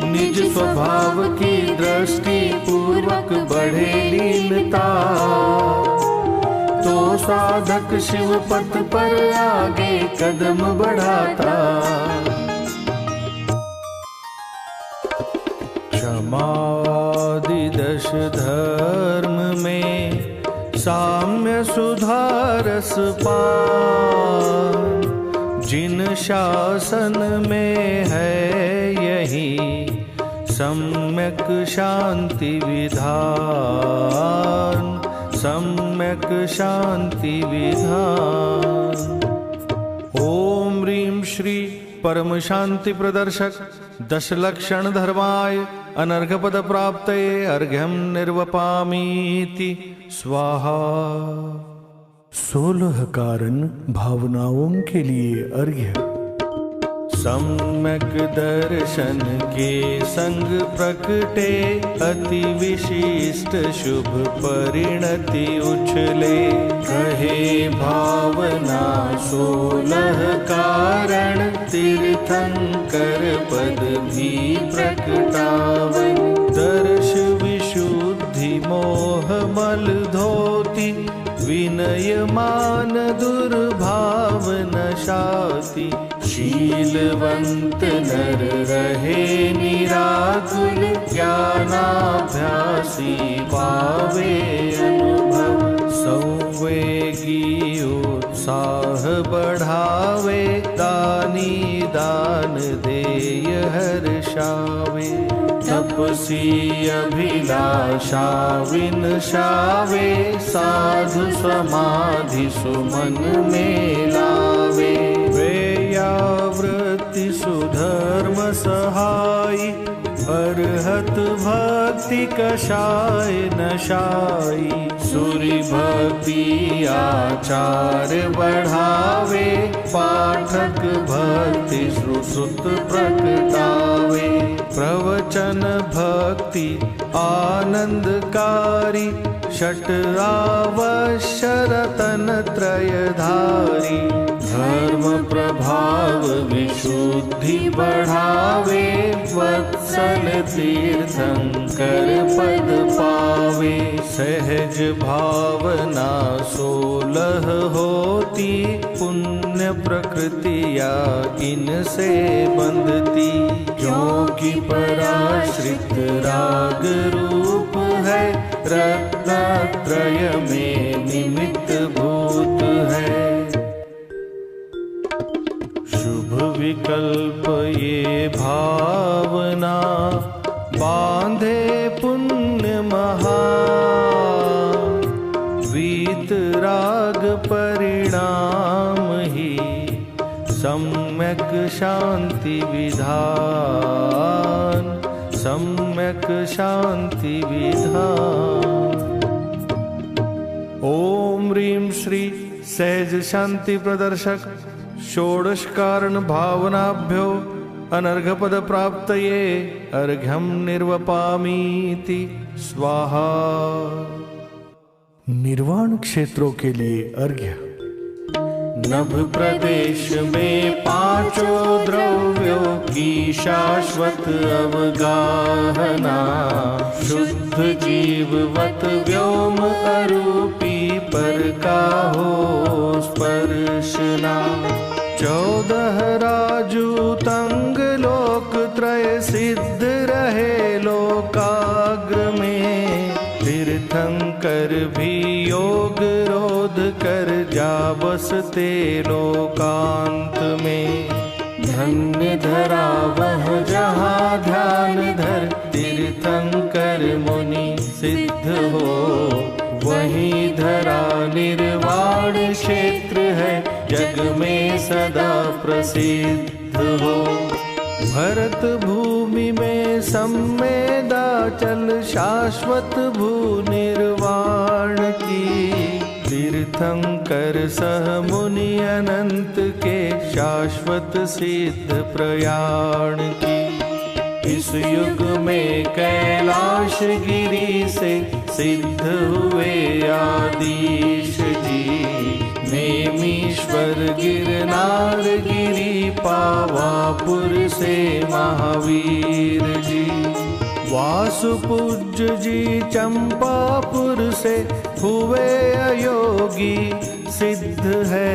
निज स्वभाव की दृष्टि पूर्वक बढ़े लीनता। तो साधक शिव पथ पर आगे कदम बढ़ाता। क्षमादि 10 धर्म में साम्य सुधारस पान। जिन शासन में है यही सम्यक शांति विधान। सम्यक शांति विधान। ओम ह्रीं श्री परम शांति प्रदर्शक 10 लक्षण धर्माय अनर्घ पद प्राप्तये अर्घ्यं निर्वपामीति स्वाहा। 16 कारण भावनाओं के लिए अर्घ्य। सम्यक दर्शन के संग प्रकटे अति विशिष्ट शुभ परिणति उछले। कहे भावना 16 कारण तीर्थंकर पद भी प्रकटावन। दर्श विशुद्धि मोह मल धोती विनय मान दुर्भाव नशाति। शीलवंत नर रहे निराकुल ज्ञानाभ्यासी पावे अनुभव। संवेगी उत्साह बढ़ावे दानी दान देय हर्षावे। तपसी अभिलाषा विनशावे साधु समाधि सुमन में लावे। वेयावृत्ति सुधर्म सहाई अरहत भक्ति कषाय नशाई। सूरि भक्ति आचार बढ़ावे पाठक भक्ति श्रुत प्रकटावे। प्रवचन भक्ति आनंदकारी षट आवश्य रतन त्रयधारी। धर्म प्रभाव विशुद्धि बढ़ावे वत्सल तीर्थंकर पद पावे। सहज भावना 16 होती पुण्य प्रकृतिया इनसे बंधती। क्योंकि पराश्रित राग रूप है रत्नत्रय में निमित्त भूत है। शुभ विकल्प ये भावना बांधे पुण्य महा। वीत राग परिणाम ही सम्यक शांति विधान। सम्यक शांति विधान। ओम ह्रीं श्री सहज शांति प्रदर्शक षोडश कारण भावनाभ्यो अनर्घपद प्राप्तये अर्घ्यं निर्वपामीति स्वाहा। निर्वाण क्षेत्रों के लिए अर्घ्य। नभ प्रदेश में पांचों द्रव्यों की शाश्वत अवगाहना। शुद्ध जीववत व्योम अरूपी पर का हो स्पर्शना। 14 राजूतंग लोक त्रय सिद्ध रहे लोकाग्र में। तीर्थंकर भी योग रोध कर जा बसते लोकांत में। धन्य धरा वह जहाँ ध्यान धर तीर्थंकर मुनि सिद्ध हो। वही धरा निर्वाण क्षेत्र है जग में सदा प्रसिद्ध हो। भरत भूमि में सम्मेदाचल शाश्वत भू निर्वाण की। तीर्थंकर सह मुनि अनंत के शाश्वत सिद्ध प्रयाण की। इस युग में कैलाश गिरी से सिद्ध हुए आदिश जी। नेमीश्वर गिरनार गिरी पावापुर से महावीर जी। वासुपूज्य जी चंपापुर से हुए अयोगी सिद्ध है।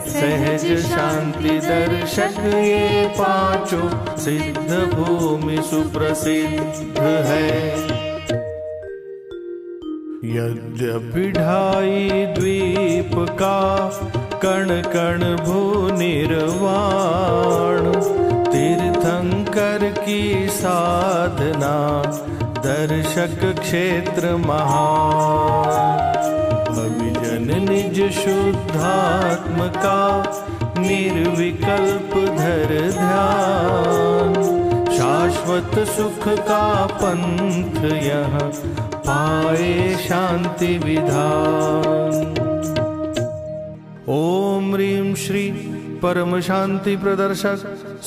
सहज शांति दर्शक ये पांचों सिद्ध भूमि सुप्रसिद्ध है। यद्यपि ढाई द्वीप का कण कण भू निर्वाण। तीर्थंकर की साधना दर्शक क्षेत्र महान। अभिजन निज शुद्धात्म का निर्विकल्प धर ध्यान। शाश्वत सुख का पंथ यह पाए शांति विधान। ओम ह्रीं श्री परम शांति प्रदर्शक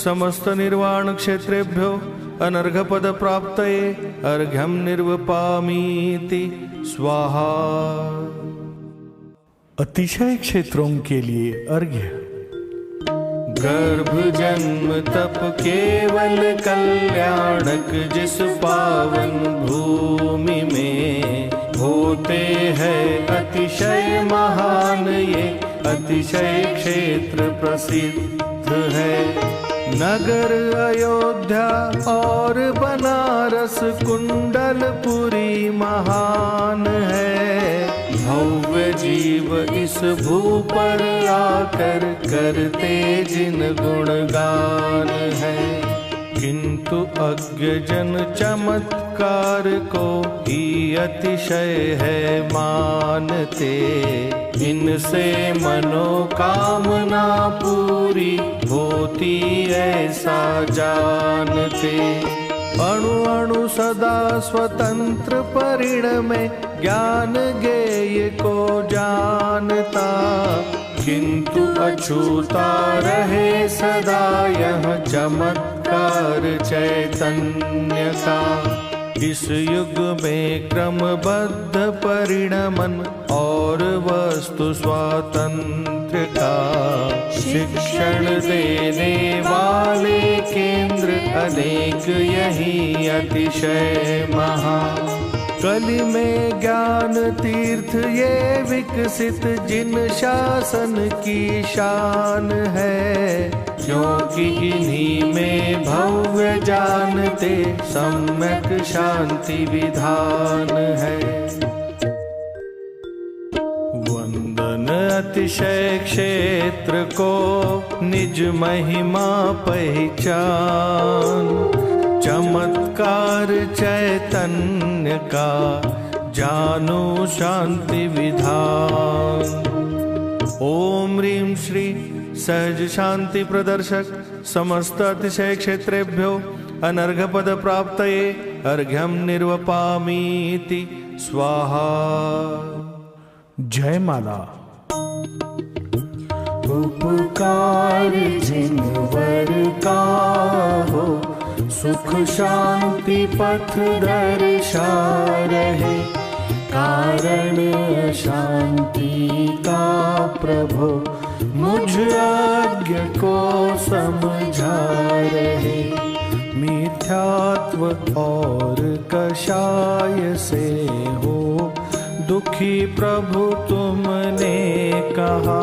समस्त निर्वाण क्षेत्रेभ्यो अनर्घपद प्राप्तये अर्घ्यं निर्वपामीति स्वाहा। अतिशय क्षेत्रों के लिए अर्घ्य। गर्भ जन्म तप केवल कल्याणक जिस पावन भूमि में। होते हैं अतिशय महान ये अतिशय क्षेत्र प्रसिद्ध है। नगर अयोध्या और बनारस कुंडलपुरी महान है। भव्य जीव इस भू पर आकर करते जिन गुणगान है। किंतु अज्ञ जन चमत्कार को ही अतिशय है मानते। इनसे मनोकामना पूरी होती ऐसा जानते। अणु अणु सदा स्वतंत्र परिणमे ज्ञान ज्ञेय को जानता। किंतु अछूता रहे सदा यह चमत्कार चैतन्य का। इस युग में क्रमबद्ध परिणमन और वस्तु स्वातंत्र का शिक्षण देने वाले केंद्र अनेक यही अतिशय महा। कलि में ज्ञान तीर्थ ये विकसित जिन शासन की शान है, क्योंकि इन्हीं में भव्य जानते सम्यक शांति विधान है। वंदन अतिशय क्षेत्र को निज महिमा पहचान, चमत्कार चैतन्य का जानो शांति विधान। ओम ह्रीं श्री सहज शांति प्रदर्शक समस्त अतिशय क्षेत्रेभ्यो अनर्घ पद प्राप्तये अर्घ्यं निर्वपामीति स्वाहा। जय माला। उपकार जिनवर का हो, सुख शांति पथ दर्शा रहे, कारण शांति का प्रभु मुझ अज्ञ को समझा रहे। मिथ्यात्व और कषाय से हो दुखी प्रभु तुमने कहा,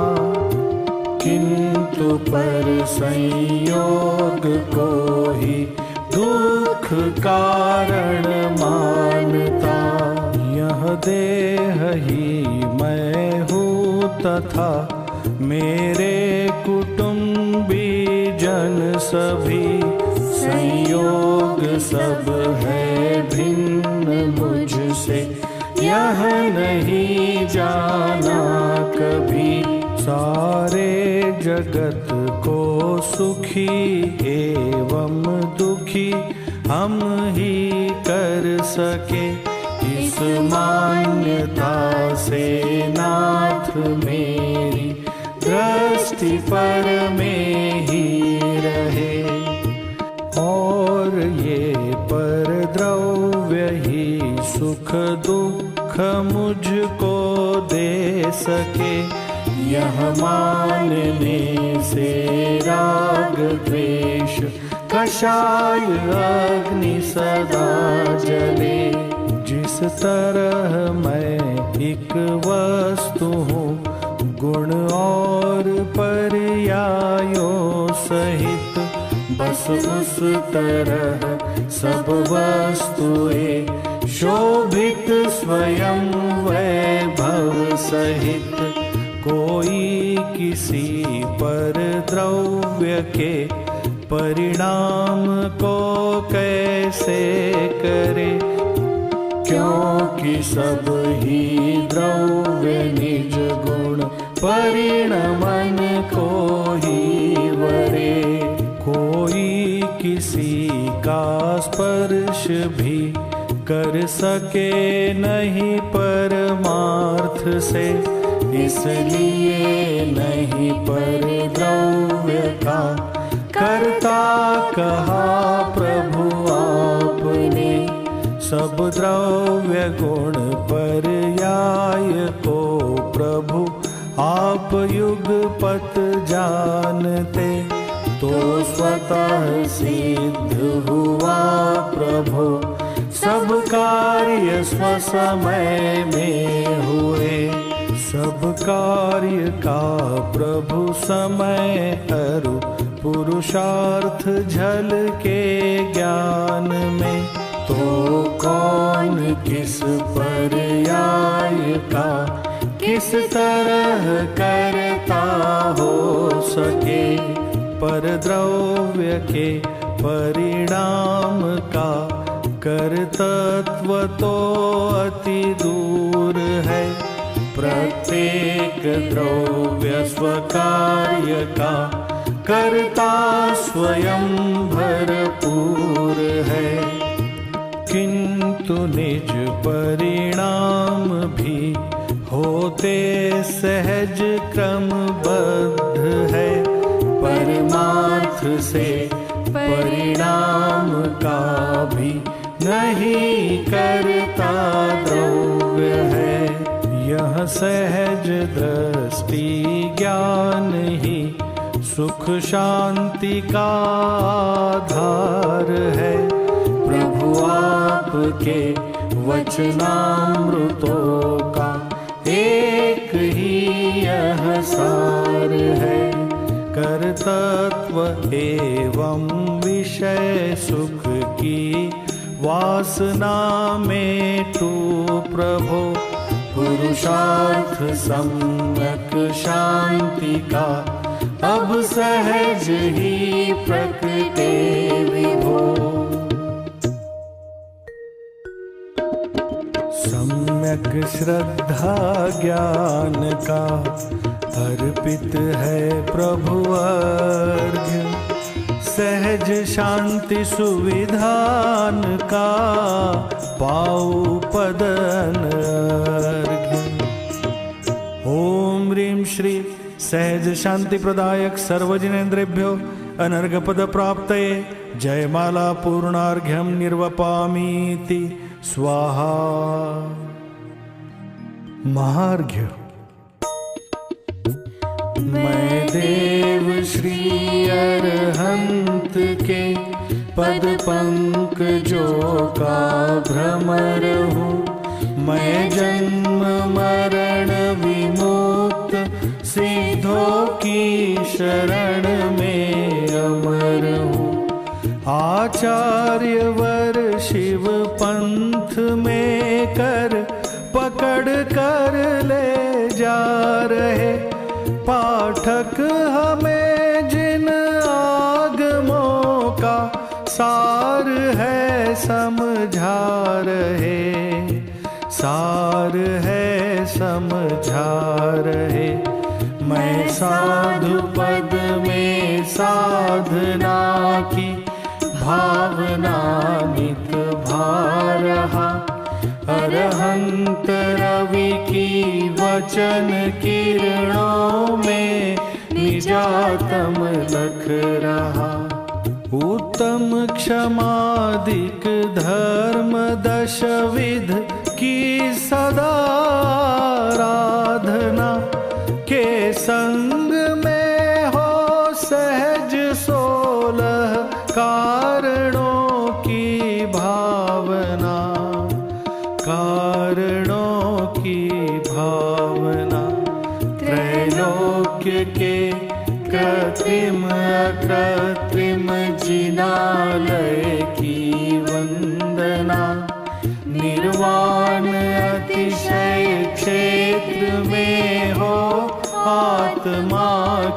किंतु पर संयोग को ही दुख कारण मानता। यह देह ही मैं हूँ तथा मेरे कुटुंबी जन सभी, संयोग सब है भिन्न मुझसे, यह नहीं जाना कभी। सारे जगत को सुखी एवं दुखी हम ही कर सके, इस मान्यता से नाथ मेरी दृष्टि पर में ही रहे। और ये पर द्रव्य ही सुख दुख मुझको दे सके, यह मानने से राग द्वेष कषाय अग्नि सदा जले। जिस तरह मैं एक वस्तु हूँ गुण और पर्यायों सहित, बस उस तरह सब वस्तुएं शोभित स्वयं वैभव सहित। कोई किसी पर द्रव्य के परिणाम को कैसे करे, क्योंकि सब ही द्रव्य निज गुण परिणमन को ही वरे। कोई किसी का स्पर्श भी कर सके नहीं परमार्थ से, इसलिए नहीं पर द्रव्य का करता कहा प्रभु आपने। सब द्रव्य गुण पर्याय को प्रभु आप युगपत जानते, तो स्वतः सिद्ध हुआ प्रभु सब कार्य स्वसमय में हुए। सब कार्य का प्रभु समय अरु पुरुषार्थ झल के ज्ञान में, तो कौन किस पर्याय का किस तरह करता हो सके। पर द्रव्य के परिणाम का कर्तृत्व तो अति दूर है, प्रत्येक द्रव्य स्वकार्य का कर्ता स्वयं भरपूर है। किंतु निज परिणाम भी हो होते सहज क्रमबद्ध है, परमार्थ से परिणाम का भी नहीं करता द्रव्य है। यह सहज दृष्टि ज्ञान ही सुख शांति का आधार है। प्रभु आपके वचनामृतों का एक ही यह सार है। कर्तृत्व एवं विषय सुख की वासना में तू प्रभो, पुरुषार्थ सम्यक शांति का अब सहज ही प्रकटे विभो। सम्यक श्रद्धा ज्ञान का अर्पित है प्रभु अर्घ्य, सहज शांति सुविधान का पाऊ पदन अर्घ्य। ओम ह्रीं श्री सहज शांति प्रदायक सर्वजनेन्द्रेभ्यो अनर्घपद प्राप्तये जयमाला पूर्णार्घ्यं निर्वपामीति स्वाहा। महार्घ्य। मैं देव श्री अरहंत के पद पंकजों का भ्रमर हूँ। मैं जन्म मरण विमुक्त सिद्धों की शरण में अमर हूँ। आचार्य वर शिव पंथ में कर पकड़ कर ले जा रहे, पाठक हमें जिन आगमों का सार है समझा रहे, सार है समझा रहे। मैं साधु पद में साधना की भावना नित भा रहा, अरहंत रवि की वचन किरणों में निजातम लख रहा। उत्तम क्षमादिक धर्म दशविध की सदा आराधना के संग में हो सहज 16 कारणों की भावना, कारणों की भावना। त्रैलोक्य के कृत्रिम अकृत्रिम जिनालय की वंदना, निर्वाण अतिशय क्षेत्र में हो आत्मा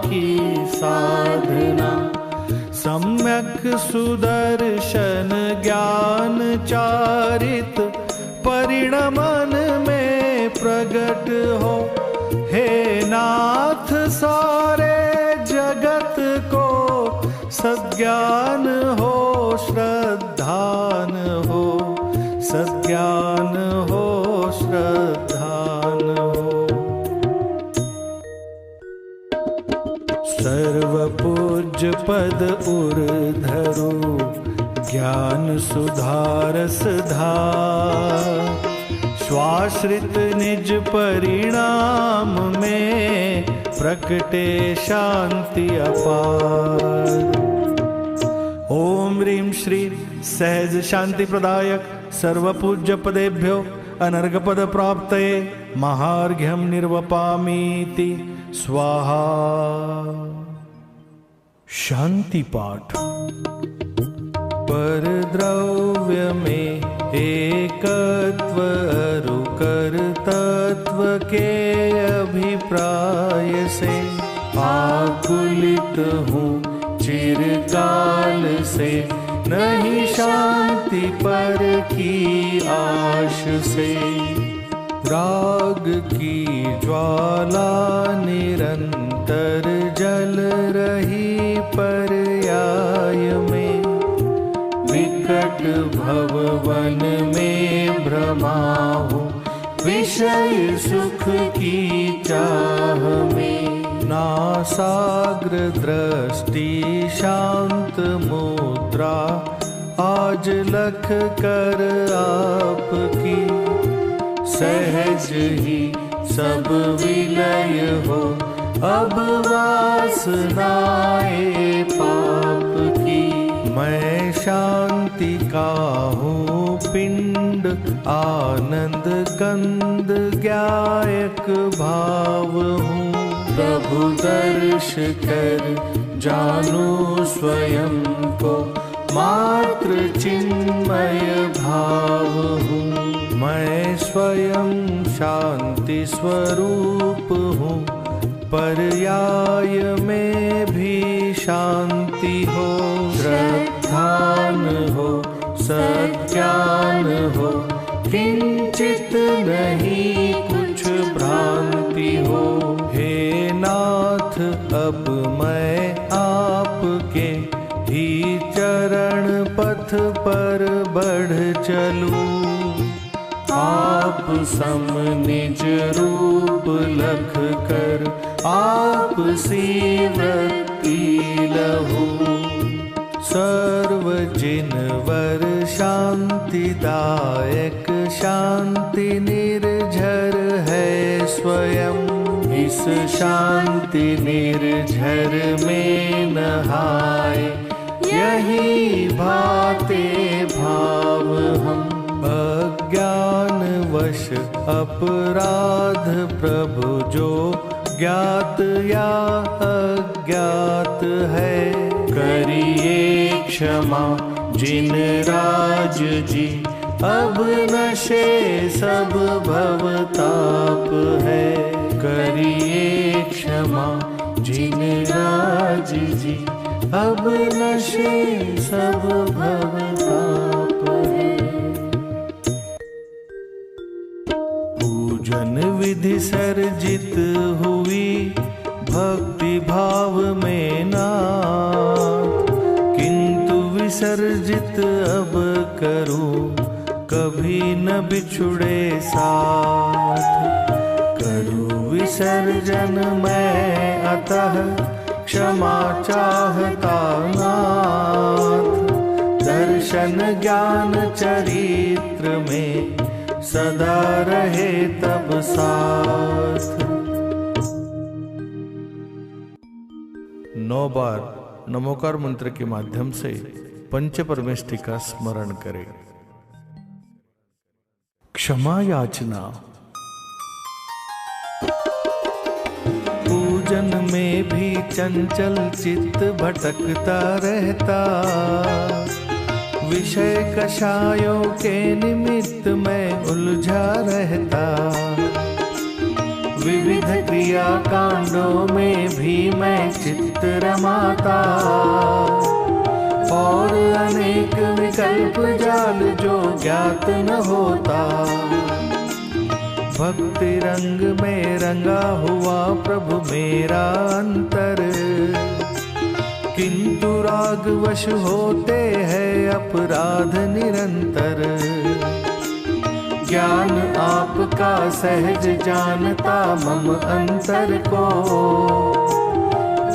की साधना। सम्यक सुदर्शन ज्ञान चारित परिणमन में प्रगट हो, हे नाथ सारे जगत को सज्ञान हो, श्रद्धान हो, सज्ञान हो, श्रद्धान हो। सर्व पूज्य पद उर्धरु ज्ञान सुधारस धार, स्वाश्रित निज परिणाम में प्रकटे शांति अपार। ओम ह्रीं श्री सहज शांति प्रदायक सर्वपूज्य पदेभ्यो अनर्घपद प्राप्तये महार्घ्यं निर्वपामीति स्वाहा। शांति पाठ। पर द्रव्य में एकत्व अरुकर तत्व के अभिप्राय से आकुलित हूँ चिरकाल से, नहीं शांति पर की आश से। राग की ज्वाला निरंतर जल रही पर्याय में, विकट भववन में भ्रमा हूँ विषय सुख की चाह में। नासाग्र दृष्टि शांत मुद्रा आज लख कर आपकी। सहज ही सब विलय हो अब वासनाएं पाप की। मैं शांति का हूँ पिंड आनंद कंद ज्ञायक भाव हूँ। प्रभु दर्श कर जानू स्वयं को मात्र चिन्मय भाव हूँ। मैं स्वयं शांति स्वरूप हूँ पर्याय में भी शांति हो। श्रद्धान हो सज्ञान हो किंचित नहीं कुछ भ्रांति हो। हे नाथ अब मैं आपके ही चरण पथ पर बढ़ चलूं। आप सम निज रूप लख कर आप सी वृत्ति लहू। सर्व जिनवर शांतिदायक शांति निर्झर है स्वयं। इस शांति निर्झर में नहाए यही भाते भाव हम। अज्ञान वश अपराध प्रभु जो ज्ञात या अज्ञात है। करिए क्षमा जिन राज जी अब नशे सब भवताप है। करिए क्षमा जिन राज जी अब नशे सब भवताप है। पूजन विधि सर्जित हुई भक्ति भाव में नाथ। किंतु विसर्जित अब करूं कभी न बिछुड़े साथ। करूं विसर्जन मैं अतः क्षमा चाहता नाथ। दर्शन ज्ञान चरित्र में सदा रहे तब साथ। 9 बार नमोकार मंत्र के माध्यम से पंच परमेष्ठि का स्मरण करें। क्षमा याचना। पूजन में भी चंचल चित्त भटकता रहता। विषय कषायों के निमित्त में उलझा रहता। विविध क्रिया कांडों में भी मैं चित्त रमाता। और अनेक विकल्प जाल जो ज्ञात न होता। भक्ति रंग में रंगा हुआ प्रभु मेरा अंतर। किंतु राग वश होते हैं अपराध निरंतर। ज्ञान आपका सहज जानता मम अंतर को।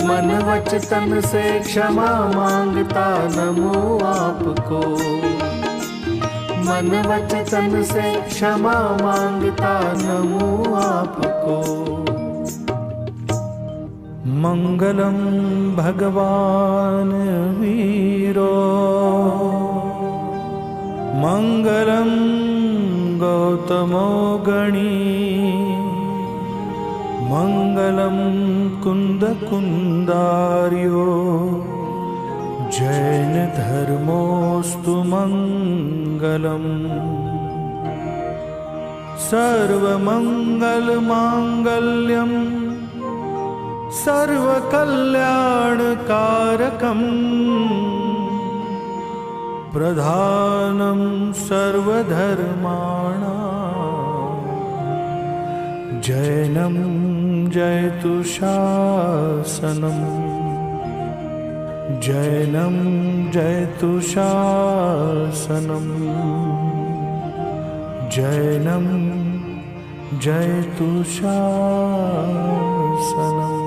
मन वच तन से क्षमा मांगता नमो आपको। मन वच तन से क्षमा मांगता नमो आपको। मंगलम भगवान वीरो मंगलम गौतमो गणी मंगलम कुंद कुंदार्यो जैन धर्मोस्तु मंगलम। सर्वमंगल मांगल्यम सर्वकल्याणकारकम् प्रधानं सर्वधर्माणां जैनं जयतु शासनम् जैनं जयतु शासनम् जैनं जयतु शासनम्।